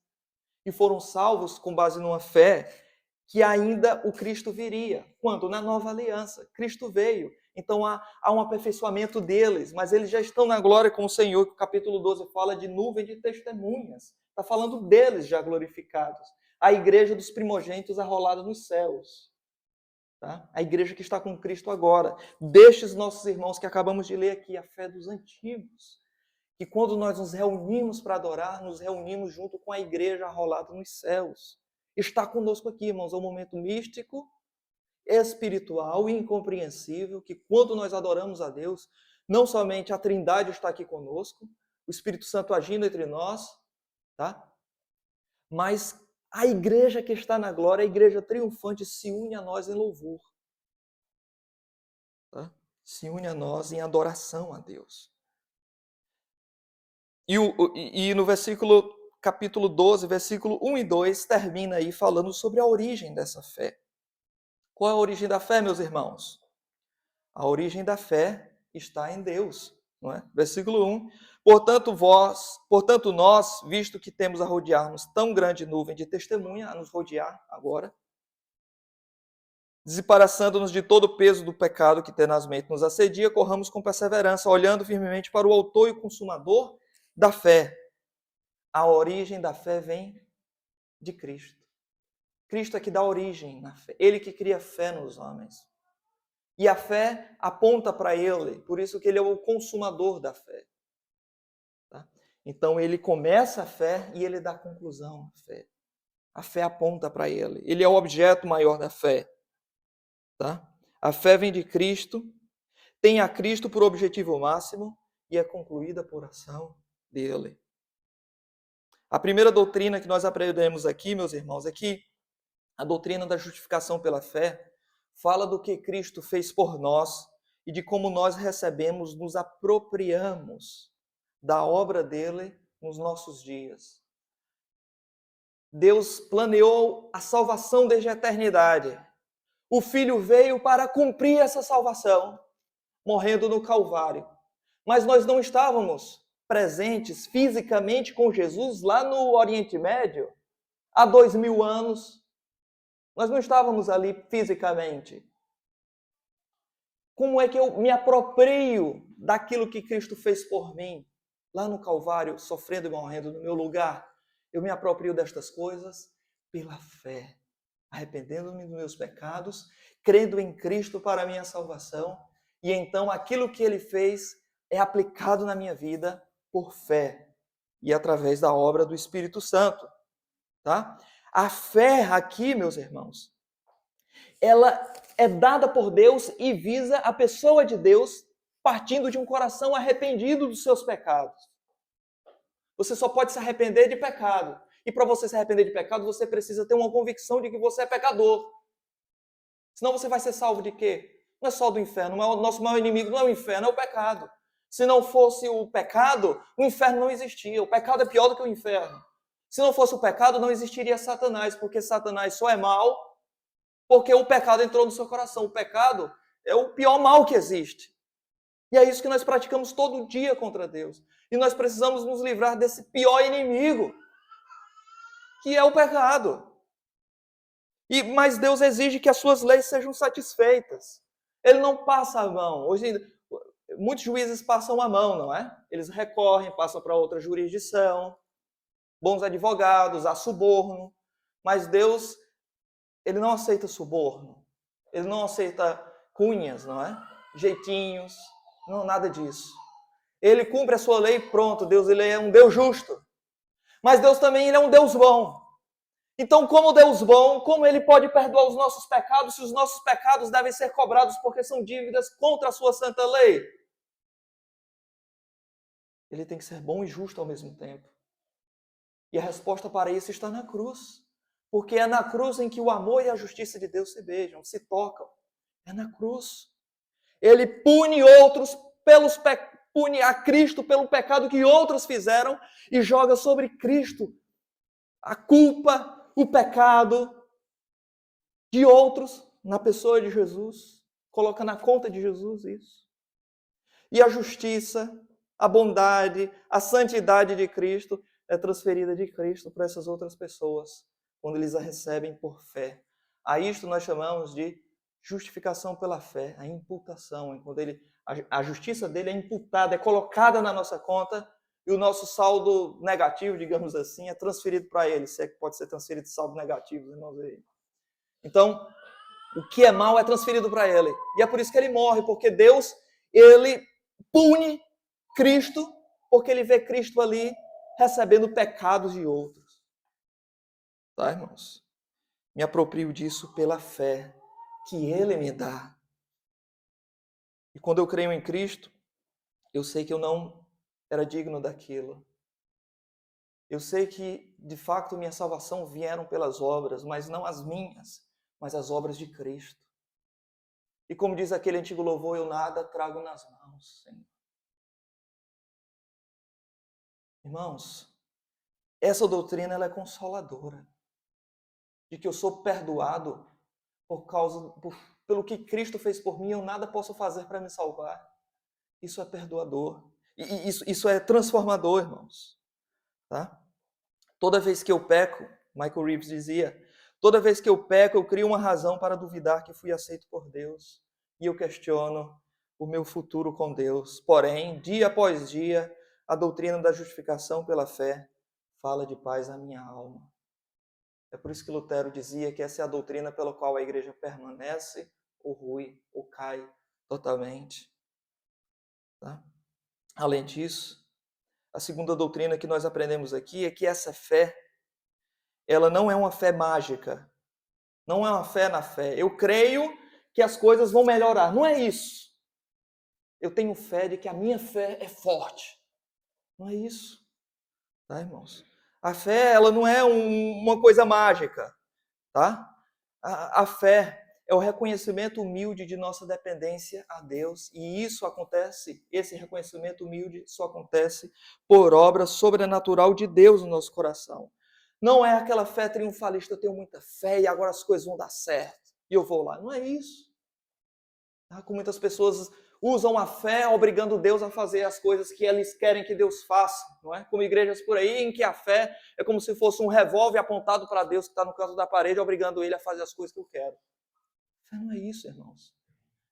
E foram salvos com base numa fé que ainda o Cristo viria. Quando? Na nova aliança. Cristo veio. Então há um aperfeiçoamento deles, mas eles já estão na glória com o Senhor, que o capítulo 12 fala de nuvem de testemunhas. Está falando deles já glorificados. A igreja dos primogênitos arrolada nos céus. Tá? A igreja que está com Cristo agora. Destes nossos irmãos que acabamos de ler aqui, a fé dos antigos. Que quando nós nos reunimos para adorar, nos reunimos junto com a igreja arrolada nos céus. Está conosco aqui, irmãos, é um momento místico, espiritual e incompreensível, que quando nós adoramos a Deus, não somente a Trindade está aqui conosco, o Espírito Santo agindo entre nós, tá? Mas a igreja que está na glória, a igreja triunfante, se une a nós em louvor. Tá? Se une a nós em adoração a Deus. E no capítulo 12, versículo 1 e 2, termina aí falando sobre a origem dessa fé. Qual é a origem da fé, meus irmãos? A origem da fé está em Deus, não é? Versículo 1. Portanto nós, visto que temos a rodear-nos tão grande nuvem de testemunha, a nos rodear agora, desembaraçando-nos de todo o peso do pecado que tenazmente nos assedia, corramos com perseverança, olhando firmemente para o autor e consumador da fé. A origem da fé vem de Cristo. Cristo é que dá origem na fé. Ele que cria fé nos homens. E a fé aponta para Ele. Por isso que Ele é o consumador da fé. Tá? Então, Ele começa a fé e Ele dá conclusão à fé. A fé aponta para Ele. Ele é o objeto maior da fé. Tá? A fé vem de Cristo, tem a Cristo por objetivo máximo e é concluída por ação dEle. A primeira doutrina que nós aprendemos aqui, meus irmãos, é que a doutrina da justificação pela fé fala do que Cristo fez por nós e de como nós recebemos, nos apropriamos da obra dele nos nossos dias. Deus planeou a salvação desde a eternidade. O Filho veio para cumprir essa salvação, morrendo no Calvário. Mas nós não estávamos presentes fisicamente com Jesus lá no Oriente Médio há 2000 anos. Nós não estávamos ali fisicamente. Como é que eu me aproprio daquilo que Cristo fez por mim, lá no Calvário, sofrendo e morrendo no meu lugar? Eu me aproprio destas coisas pela fé, arrependendo-me dos meus pecados, crendo em Cristo para a minha salvação, e então aquilo que Ele fez é aplicado na minha vida por fé e através da obra do Espírito Santo. Tá? A fé aqui, meus irmãos, ela é dada por Deus e visa a pessoa de Deus partindo de um coração arrependido dos seus pecados. Você só pode se arrepender de pecado. E para você se arrepender de pecado, você precisa ter uma convicção de que você é pecador. Senão você vai ser salvo de quê? Não é só do inferno. O nosso maior inimigo não é o inferno, é o pecado. Se não fosse o pecado, o inferno não existia. O pecado é pior do que o inferno. Se não fosse o pecado, não existiria Satanás, porque Satanás só é mal porque o pecado entrou no seu coração. O pecado é o pior mal que existe. E é isso que nós praticamos todo dia contra Deus. E nós precisamos nos livrar desse pior inimigo, que é o pecado. Mas Deus exige que as suas leis sejam satisfeitas. Ele não passa a mão. Hoje, muitos juízes passam a mão, não é? Eles recorrem, passam para outra jurisdição, bons advogados, há suborno. Mas Deus, Ele não aceita suborno. Ele não aceita cunhas, não é? Jeitinhos, não, nada disso. Ele cumpre a sua lei, pronto, Deus ele é um Deus justo. Mas Deus também ele é um Deus bom. Então, como Deus bom, como ele pode perdoar os nossos pecados se os nossos pecados devem ser cobrados porque são dívidas contra a sua santa lei? Ele tem que ser bom e justo ao mesmo tempo. E a resposta para isso está na cruz. Porque é na cruz em que o amor e a justiça de Deus se beijam, se tocam. É na cruz. Ele pune outros pune a Cristo pelo pecado que outros fizeram e joga sobre Cristo a culpa, o pecado de outros na pessoa de Jesus. Coloca na conta de Jesus isso. E a justiça, a bondade, a santidade de Cristo é transferida de Cristo para essas outras pessoas, quando eles a recebem por fé. A isto nós chamamos de justificação pela fé, a imputação, quando a justiça dele é imputada, é colocada na nossa conta, e o nosso saldo negativo, digamos assim, é transferido para ele, se é que pode ser transferido saldo negativo, irmãos aí. Então, o que é mal é transferido para ele. E é por isso que ele morre, porque Deus, ele pune Cristo, porque ele vê Cristo ali recebendo pecados de outros. Tá, irmãos? Me aproprio disso pela fé que ele me dá. E quando eu creio em Cristo, eu sei que eu não era digno daquilo. Eu sei que, de fato, minha salvação vieram pelas obras, mas não as minhas, mas as obras de Cristo. E como diz aquele antigo louvor, eu nada trago nas mãos, Senhor. Irmãos, essa doutrina ela é consoladora. De que eu sou perdoado pelo que Cristo fez por mim, eu nada posso fazer para me salvar. Isso é perdoador. E isso é transformador, irmãos. Tá? Toda vez que eu peco, Michael Reeves dizia, toda vez que eu peco, eu crio uma razão para duvidar que fui aceito por Deus. E eu questiono o meu futuro com Deus. Porém, dia após dia, a doutrina da justificação pela fé fala de paz à minha alma. É por isso que Lutero dizia que essa é a doutrina pela qual a igreja permanece ou rui, ou cai totalmente. Tá? Além disso, a segunda doutrina que nós aprendemos aqui é que essa fé, ela não é uma fé mágica. Não é uma fé na fé. Eu creio que as coisas vão melhorar. Não é isso. Eu tenho fé de que a minha fé é forte. Não é isso. Tá, irmãos? A fé, ela não é uma coisa mágica. Tá? A fé é o reconhecimento humilde de nossa dependência a Deus. E isso acontece, esse reconhecimento humilde só acontece por obra sobrenatural de Deus no nosso coração. Não é aquela fé triunfalista, eu tenho muita fé e agora as coisas vão dar certo. E eu vou lá. Não é isso. Tá? Como muitas pessoas usam a fé obrigando Deus a fazer as coisas que eles querem que Deus faça. Não é? Como igrejas por aí em que a fé é como se fosse um revólver apontado para Deus que está no canto da parede, obrigando ele a fazer as coisas que eu quero. Fé não é isso, irmãos.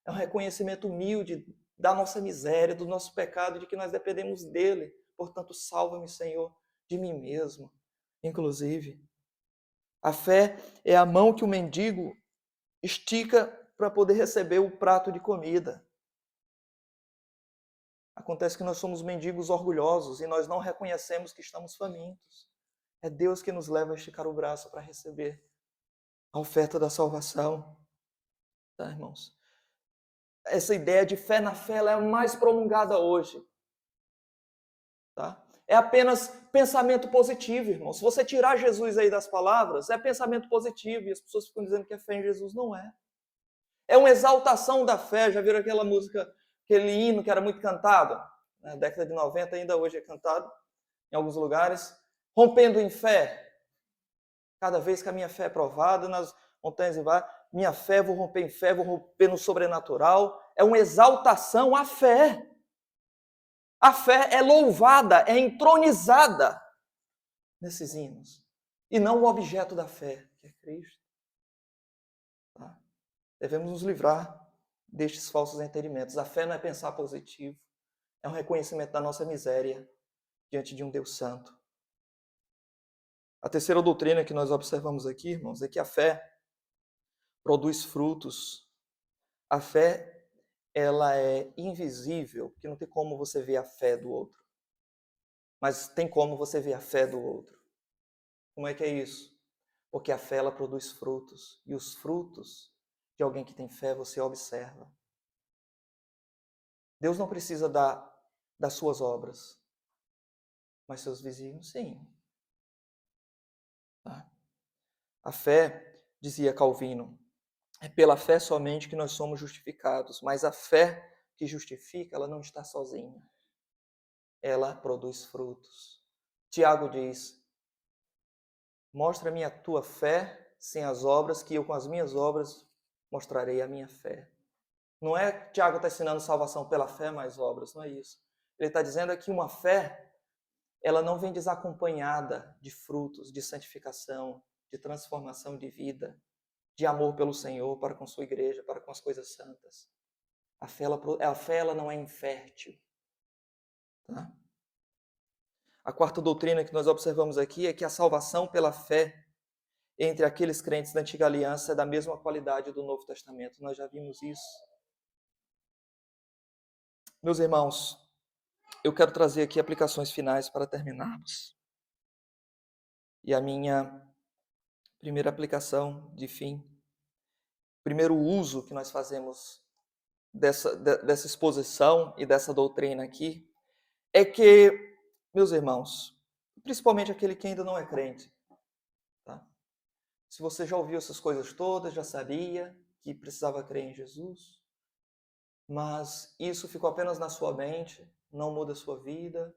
É um reconhecimento humilde da nossa miséria, do nosso pecado, de que nós dependemos dele. Portanto, salva-me, Senhor, de mim mesmo, inclusive. A fé é a mão que o mendigo estica para poder receber o prato de comida. Acontece que nós somos mendigos orgulhosos e nós não reconhecemos que estamos famintos. É Deus que nos leva a esticar o braço para receber a oferta da salvação. Tá, irmãos? Essa ideia de fé na fé ela é mais prolongada hoje. Tá? É apenas pensamento positivo, irmão. Se você tirar Jesus aí das palavras, é pensamento positivo. E as pessoas ficam dizendo que a fé em Jesus não é. É uma exaltação da fé. Já viram aquela música, aquele hino que era muito cantado? Na década de 90, ainda hoje é cantado em alguns lugares. Rompendo em fé. Cada vez que a minha fé é provada nas montanhas e vales, minha fé, vou romper em fé, vou romper no sobrenatural. É uma exaltação à fé. A fé é louvada, é entronizada nesses hinos. E não o objeto da fé, que é Cristo. Tá? Devemos nos livrar destes falsos entendimentos. A fé não é pensar positivo. É um reconhecimento da nossa miséria diante de um Deus santo. A terceira doutrina que nós observamos aqui, irmãos, é que a fé produz frutos. A fé, ela é invisível, porque não tem como você ver a fé do outro. Mas tem como você ver a fé do outro. Como é que é isso? Porque a fé, ela produz frutos. E os frutos de alguém que tem fé, você observa. Deus não precisa das suas obras. Mas seus vizinhos, sim. Tá? A fé, dizia Calvino, é pela fé somente que nós somos justificados. Mas a fé que justifica, ela não está sozinha. Ela produz frutos. Tiago diz: mostra-me a tua fé sem as obras, que eu com as minhas obras mostrarei a minha fé. Não é que Tiago está ensinando salvação pela fé mais obras, não é isso. Ele está dizendo que uma fé, ela não vem desacompanhada de frutos, de santificação, de transformação de vida, de amor pelo Senhor, para com sua igreja, para com as coisas santas. A fé ela não é infértil. Tá? A quarta doutrina que nós observamos aqui é que a salvação pela fé entre aqueles crentes da antiga aliança é da mesma qualidade do Novo Testamento. Nós já vimos isso. Meus irmãos, eu quero trazer aqui aplicações finais para terminarmos. E a minha primeira aplicação de fim, primeiro uso que nós fazemos dessa exposição e dessa doutrina aqui, é que, meus irmãos, principalmente aquele que ainda não é crente, tá? Se você já ouviu essas coisas todas, já sabia que precisava crer em Jesus, mas isso ficou apenas na sua mente, não muda a sua vida.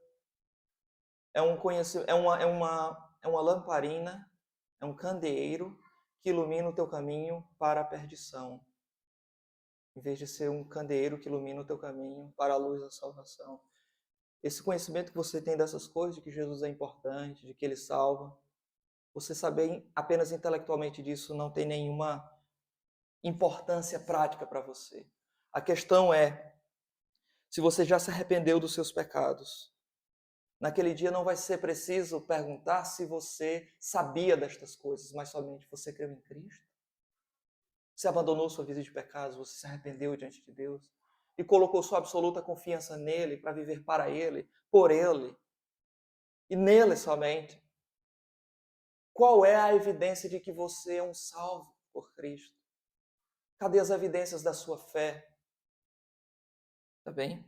É uma lamparina, é um candeeiro que ilumina o teu caminho para a perdição, em vez de ser um candeeiro que ilumina o teu caminho para a luz da salvação. Esse conhecimento que você tem dessas coisas, de que Jesus é importante, de que Ele salva, você saber apenas intelectualmente disso não tem nenhuma importância prática para você. A questão é, se você já se arrependeu dos seus pecados, naquele dia não vai ser preciso perguntar se você sabia destas coisas, mas somente você creu em Cristo. Você abandonou sua vida de pecados, você se arrependeu diante de Deus e colocou sua absoluta confiança nele para viver para ele, por ele e nele somente. Qual é a evidência de que você é um salvo por Cristo? Cadê as evidências da sua fé? Tá bem?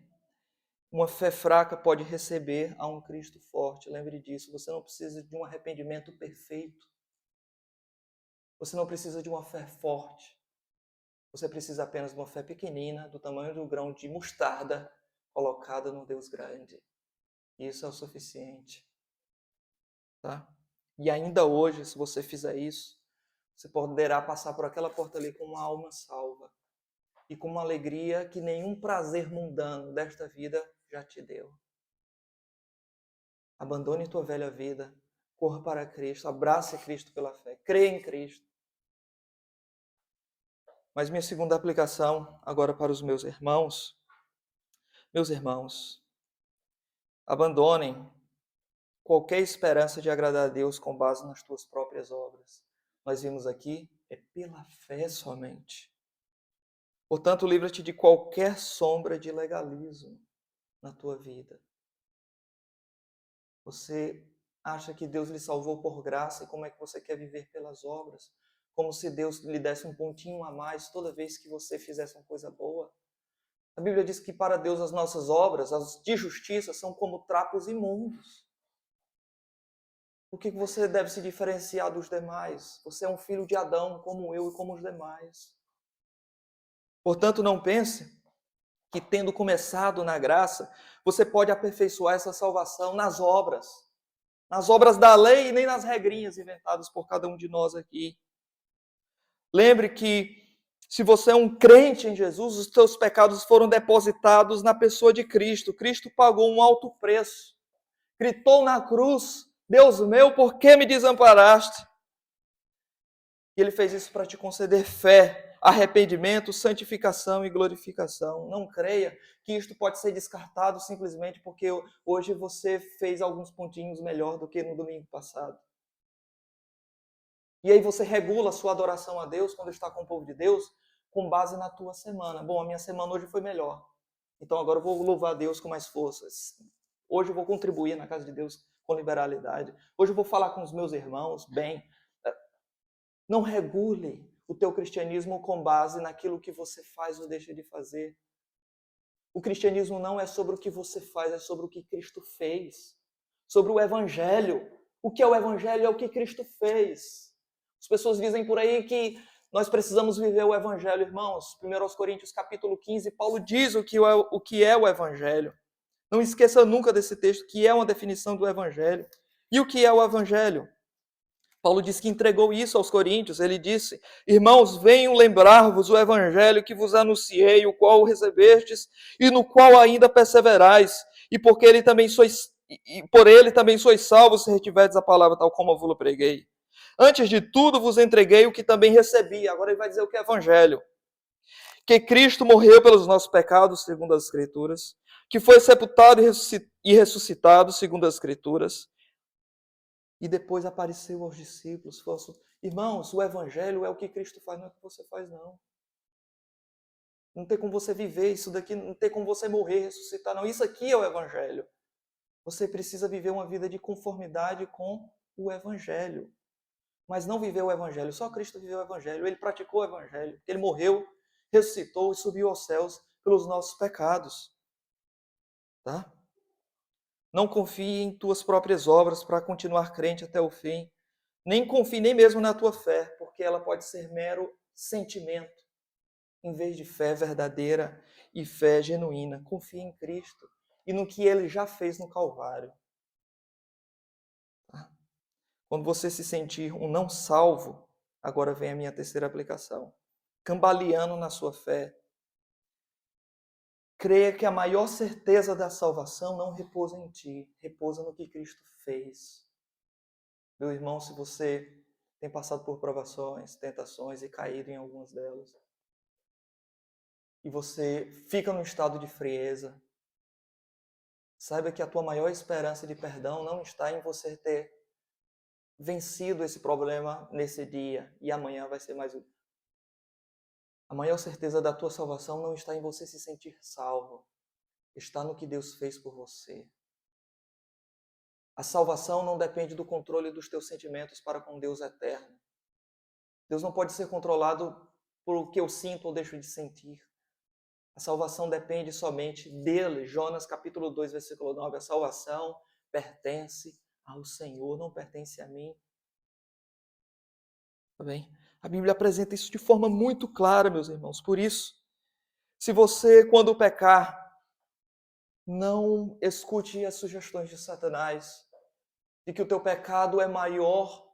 Uma fé fraca pode receber a um Cristo forte. Lembre disso. Você não precisa de um arrependimento perfeito. Você não precisa de uma fé forte. Você precisa apenas de uma fé pequenina, do tamanho do grão de mostarda, colocada no Deus grande. Isso é o suficiente. Tá? E ainda hoje, se você fizer isso, você poderá passar por aquela porta ali com uma alma salva e com uma alegria que nenhum prazer mundano desta vida já te deu. Abandone tua velha vida, corra para Cristo, abrace Cristo pela fé, creia em Cristo. Mas minha segunda aplicação, agora para os meus irmãos, abandonem qualquer esperança de agradar a Deus com base nas tuas próprias obras. Nós vimos aqui, é pela fé somente. Portanto, livra-te de qualquer sombra de legalismo na tua vida. Você acha que Deus lhe salvou por graça e como é que você quer viver pelas obras? Como se Deus lhe desse um pontinho a mais toda vez que você fizesse uma coisa boa. A Bíblia diz que para Deus as nossas obras, as de justiça, são como trapos imundos. Por que você deve se diferenciar dos demais? Você é um filho de Adão, como eu e como os demais. Portanto, não pense que, tendo começado na graça, você pode aperfeiçoar essa salvação nas obras da lei e nem nas regrinhas inventadas por cada um de nós aqui. Lembre que, se você é um crente em Jesus, os teus pecados foram depositados na pessoa de Cristo. Cristo pagou um alto preço. Gritou na cruz: Deus meu, por que me desamparaste? E Ele fez isso para te conceder fé, arrependimento, santificação e glorificação. Não creia que isto pode ser descartado simplesmente porque hoje você fez alguns pontinhos melhor do que no domingo passado. E aí você regula a sua adoração a Deus quando está com o povo de Deus com base na tua semana. Bom, a minha semana hoje foi melhor. Então agora eu vou louvar a Deus com mais forças. Hoje eu vou contribuir na casa de Deus com liberalidade. Hoje eu vou falar com os meus irmãos bem. Não regule o teu cristianismo com base naquilo que você faz ou deixa de fazer. O cristianismo não é sobre o que você faz, é sobre o que Cristo fez. Sobre o evangelho. O que é o evangelho é o que Cristo fez. As pessoas dizem por aí que nós precisamos viver o evangelho, irmãos. 1 Coríntios capítulo 15, Paulo diz o que é o evangelho. Não esqueça nunca desse texto, que é uma definição do evangelho. E o que é o evangelho? Paulo diz que entregou isso aos coríntios. Ele disse: irmãos, venham lembrar-vos o evangelho que vos anunciei, o qual recebestes e no qual ainda perseverais, e por ele também sois salvos se retiverdes a palavra tal como eu vos preguei. Antes de tudo vos entreguei o que também recebi. Agora ele vai dizer o que é evangelho. Que Cristo morreu pelos nossos pecados, segundo as Escrituras, que foi sepultado e ressuscitado, segundo as Escrituras, e depois apareceu aos discípulos. Irmãos, o evangelho é o que Cristo faz, não é o que você faz, não. Não tem como você viver isso daqui, não tem como você morrer, ressuscitar, não. Isso aqui é o evangelho. Você precisa viver uma vida de conformidade com o evangelho. Mas não viver o evangelho, só Cristo viveu o evangelho. Ele praticou o evangelho. Ele morreu, ressuscitou e subiu aos céus pelos nossos pecados. Tá? Não confie em tuas próprias obras para continuar crente até o fim. Nem confie nem mesmo na tua fé, porque ela pode ser mero sentimento, em vez de fé verdadeira e fé genuína. Confie em Cristo e no que Ele já fez no Calvário. Tá? Quando você se sentir um não salvo, agora vem a minha terceira aplicação. Cambaleando na sua fé, creia que a maior certeza da salvação não repousa em ti, repousa no que Cristo fez. Meu irmão, se você tem passado por provações, tentações e caído em algumas delas, e você fica num estado de frieza, saiba que a tua maior esperança de perdão não está em você ter vencido esse problema nesse dia e amanhã vai ser mais um. A maior certeza da tua salvação não está em você se sentir salvo, está no que Deus fez por você. A salvação não depende do controle dos teus sentimentos para com Deus eterno. Deus não pode ser controlado por o que eu sinto ou deixo de sentir. A salvação depende somente dele. Jonas capítulo 2, versículo 9. A salvação pertence ao Senhor, não pertence a mim. Tá bem? A Bíblia apresenta isso de forma muito clara, meus irmãos. Por isso, se você, quando pecar, não escute as sugestões de Satanás de que o teu pecado é maior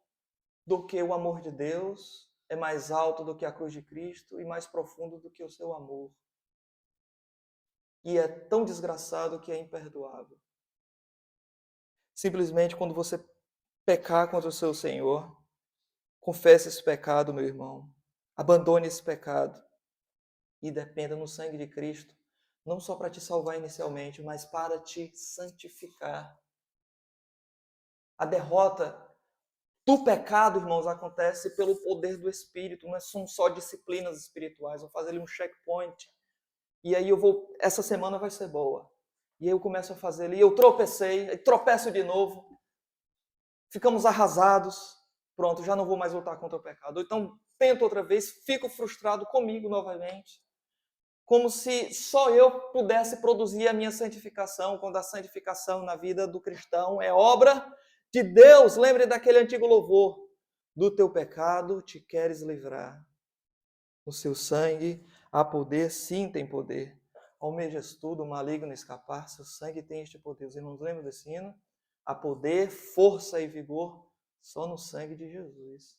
do que o amor de Deus, é mais alto do que a cruz de Cristo e mais profundo do que o seu amor. E é tão desgraçado que é imperdoável. Simplesmente quando você pecar contra o seu Senhor, confesse esse pecado, meu irmão. Abandone esse pecado e dependa no sangue de Cristo, não só para te salvar inicialmente, mas para te santificar. A derrota do pecado, irmãos, acontece pelo poder do Espírito, não são só disciplinas espirituais. Vou fazer ali um checkpoint. E aí essa semana vai ser boa. E aí eu começo a fazer ali, eu tropecei, aí tropeço de novo. Ficamos arrasados. Pronto, já não vou mais lutar contra o pecado. Ou então tento outra vez, fico frustrado comigo novamente. Como se só eu pudesse produzir a minha santificação, quando a santificação na vida do cristão é obra de Deus. Lembre daquele antigo louvor. Do teu pecado te queres livrar. No seu sangue há poder, sim tem poder. Almejas tudo, o maligno escapar, seu sangue tem este poder. Os irmãos lembram desse hino? Há poder, força e vigor só no sangue de Jesus.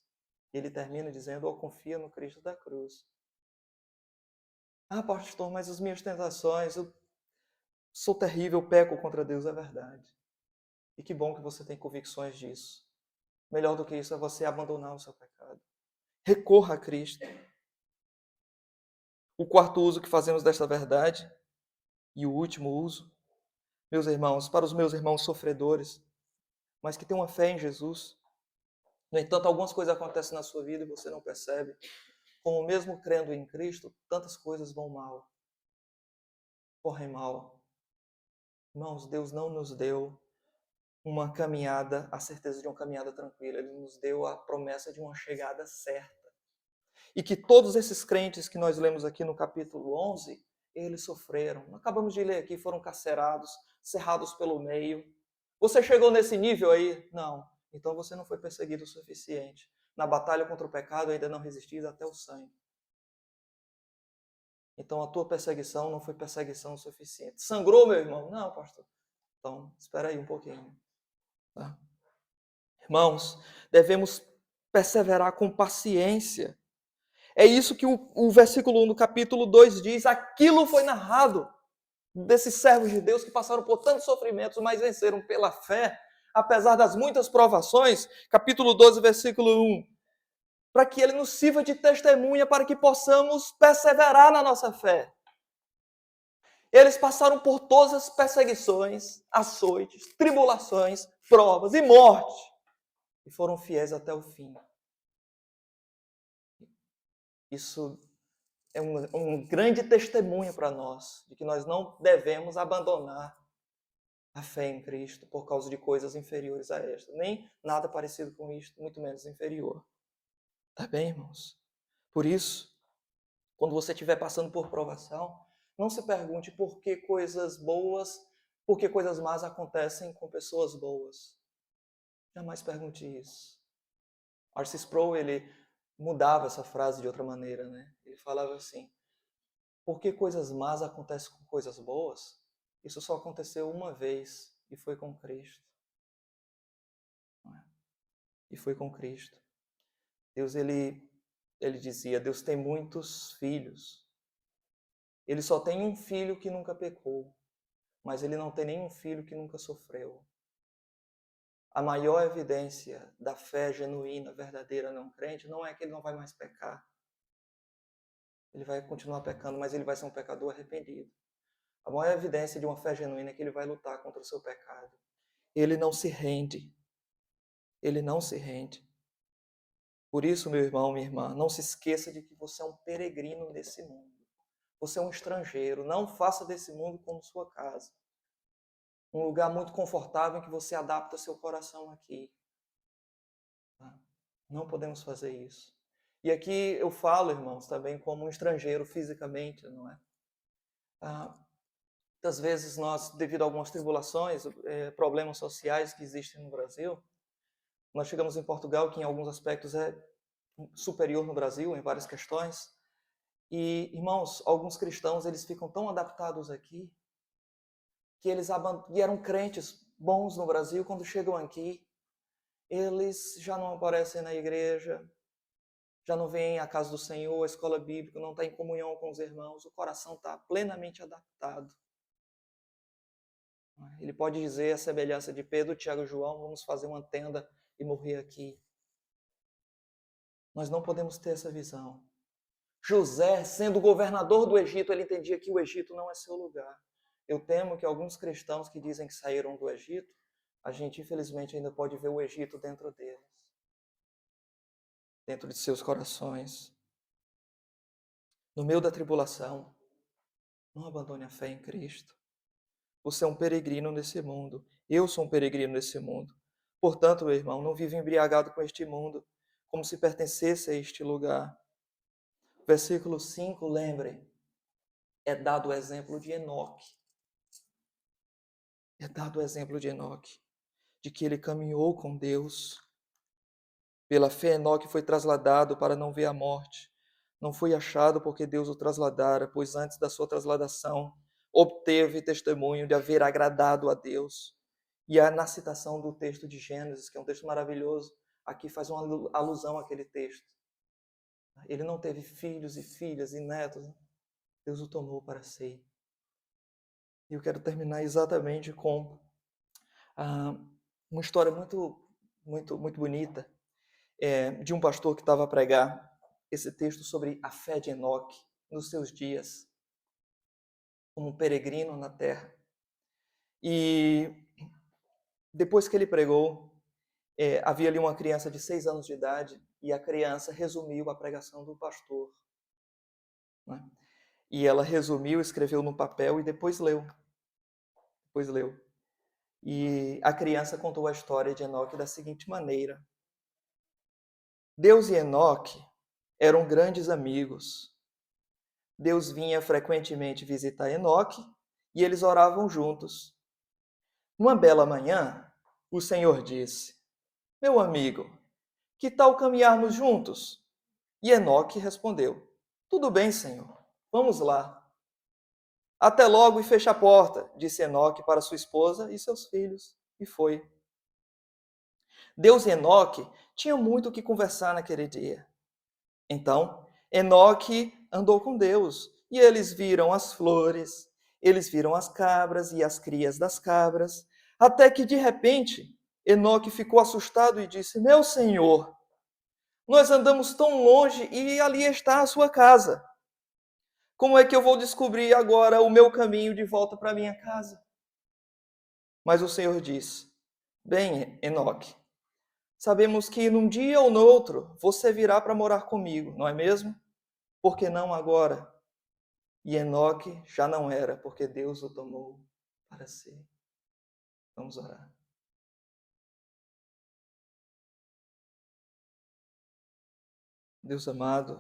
Ele termina dizendo, confia no Cristo da cruz. Ah, pastor, mas as minhas tentações, eu sou terrível, peco contra Deus, é verdade. E que bom que você tem convicções disso. Melhor do que isso é você abandonar o seu pecado. Recorra a Cristo. O quarto uso que fazemos desta verdade, e o último uso, meus irmãos, para os meus irmãos sofredores, mas que têm uma fé em Jesus. No entanto, algumas coisas acontecem na sua vida e você não percebe. como mesmo crendo em Cristo, tantas coisas vão mal, correm mal. Irmãos, Deus não nos deu uma caminhada, a certeza de uma caminhada tranquila. Ele nos deu a promessa de uma chegada certa. E que todos esses crentes que nós lemos aqui no capítulo 11, eles sofreram. Acabamos de ler aqui, foram carcerados, cerrados pelo meio. Você chegou nesse nível aí? Não. Então você não foi perseguido o suficiente. Na batalha contra o pecado ainda não resistis até o sangue. Então a tua perseguição não foi perseguição suficiente. Sangrou, meu irmão? Não, pastor. Então, espera aí um pouquinho. Tá? Irmãos, devemos perseverar com paciência. É isso que o versículo 1 do capítulo 2 diz. Aquilo foi narrado desses servos de Deus que passaram por tantos sofrimentos, mas venceram pela fé, apesar das muitas provações. Capítulo 12, versículo 1. Para que ele nos sirva de testemunha, para que possamos perseverar na nossa fé. Eles passaram por todas as perseguições, açoites, tribulações, provas e morte. E foram fiéis até o fim. Isso é um grande testemunho para nós, de que nós não devemos abandonar a fé em Cristo por causa de coisas inferiores a esta. Nem nada parecido com isto, muito menos inferior. Tá bem, irmãos? Por isso, quando você estiver passando por provação, não se pergunte por que coisas boas, por que coisas más acontecem com pessoas boas. Jamais pergunte isso. R.C. Sproul, ele mudava essa frase de outra maneira, né? Ele falava assim: por que coisas más acontecem com coisas boas? Isso só aconteceu uma vez e foi com Cristo. E foi com Cristo. Deus, ele dizia, Deus tem muitos filhos. Ele só tem um filho que nunca pecou, mas ele não tem nenhum filho que nunca sofreu. A maior evidência da fé genuína, verdadeira, não crente, não é que ele não vai mais pecar. Ele vai continuar pecando, mas ele vai ser um pecador arrependido. A maior evidência de uma fé genuína é que ele vai lutar contra o seu pecado. Ele não se rende. Ele não se rende. Por isso, meu irmão, minha irmã, não se esqueça de que você é um peregrino nesse mundo. Você é um estrangeiro. Não faça desse mundo como sua casa. Um lugar muito confortável em que você adapta seu coração aqui. Não podemos fazer isso. E aqui eu falo, irmãos, também como um estrangeiro fisicamente, não é? Muitas vezes nós, devido a algumas tribulações, problemas sociais que existem no Brasil, nós chegamos em Portugal, que em alguns aspectos é superior no Brasil, em várias questões. E, irmãos, alguns cristãos, eles ficam tão adaptados aqui, que eles eram crentes bons no Brasil, quando chegam aqui, eles já não aparecem na igreja, já não vêm à casa do Senhor, a escola bíblica, não está em comunhão com os irmãos, o coração está plenamente adaptado. Ele pode dizer a semelhança de Pedro, Tiago e João, vamos fazer uma tenda e morrer aqui. Nós não podemos ter essa visão. José, sendo governador do Egito, ele entendia que o Egito não é seu lugar. Eu temo que alguns cristãos que dizem que saíram do Egito, a gente infelizmente ainda pode ver o Egito dentro deles, dentro de seus corações. No meio da tribulação, não abandone a fé em Cristo. Você é um peregrino nesse mundo. Eu sou um peregrino nesse mundo. Portanto, meu irmão, não vive embriagado com este mundo, como se pertencesse a este lugar. Versículo 5, lembre, é dado o exemplo de Enoque. É dado o exemplo de Enoque, de que ele caminhou com Deus. Pela fé, Enoque foi trasladado para não ver a morte. Não foi achado porque Deus o trasladara, pois antes da sua trasladação obteve testemunho de haver agradado a Deus. E na citação do texto de Gênesis, que é um texto maravilhoso, aqui faz uma alusão àquele texto. Ele não teve filhos e filhas e netos. Deus o tomou para si. E eu quero terminar exatamente com uma história muito bonita de um pastor que estava a pregar esse texto sobre a fé de Enoque nos seus dias, como um peregrino na terra. E depois que ele pregou, havia ali uma criança de 6 anos de idade, e a criança resumiu a pregação do pastor, né? E ela resumiu, escreveu no papel e depois leu. Depois leu. E a criança contou a história de Enoque da seguinte maneira: Deus e Enoque eram grandes amigos. Deus vinha frequentemente visitar Enoque e eles oravam juntos. Uma bela manhã, o Senhor disse: Meu amigo, que tal caminharmos juntos? E Enoque respondeu: Tudo bem, Senhor, vamos lá. Até logo e feche a porta, disse Enoque para sua esposa e seus filhos, e foi. Deus e Enoque tinham muito o que conversar naquele dia. Então, Enoque andou com Deus, e eles viram as flores, eles viram as cabras e as crias das cabras, até que de repente Enoque ficou assustado e disse: Meu Senhor, nós andamos tão longe e ali está a sua casa. Como é que eu vou descobrir agora o meu caminho de volta para minha casa? Mas o Senhor disse: Bem, Enoque, sabemos que num dia ou no outro você virá para morar comigo, não é mesmo? Por que não agora? E Enoque já não era, porque Deus o tomou para si. Vamos orar. Deus amado,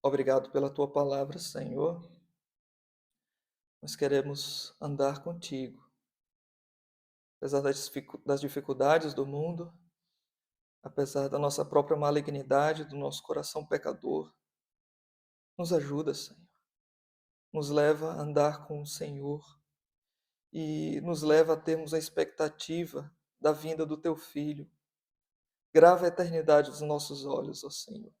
obrigado pela tua palavra, Senhor. Nós queremos andar contigo. Apesar das dificuldades do mundo, apesar da nossa própria malignidade, do nosso coração pecador, nos ajuda, Senhor. Nos leva a andar com o Senhor e nos leva a termos a expectativa da vinda do teu Filho. Grava a eternidade dos nossos olhos, ó Senhor.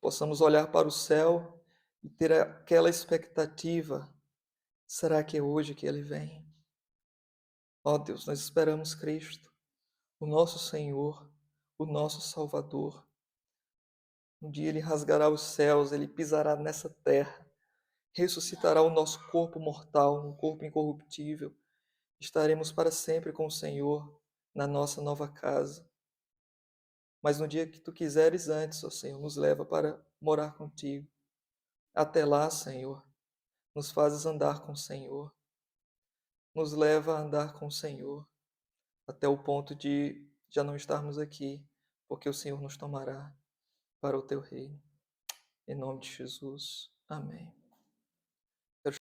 Possamos olhar para o céu e ter aquela expectativa. Será que é hoje que ele vem? Ó Deus, nós esperamos Cristo, o nosso Senhor, o nosso Salvador. Um dia ele rasgará os céus, ele pisará nessa terra, ressuscitará o nosso corpo mortal, um corpo incorruptível. Estaremos para sempre com o Senhor na nossa nova casa. Mas no dia que tu quiseres antes, ó Senhor, nos leva para morar contigo. Até lá, Senhor, nos fazes andar com o Senhor. Nos leva a andar com o Senhor até o ponto de já não estarmos aqui, porque o Senhor nos tomará para o teu reino. Em nome de Jesus. Amém.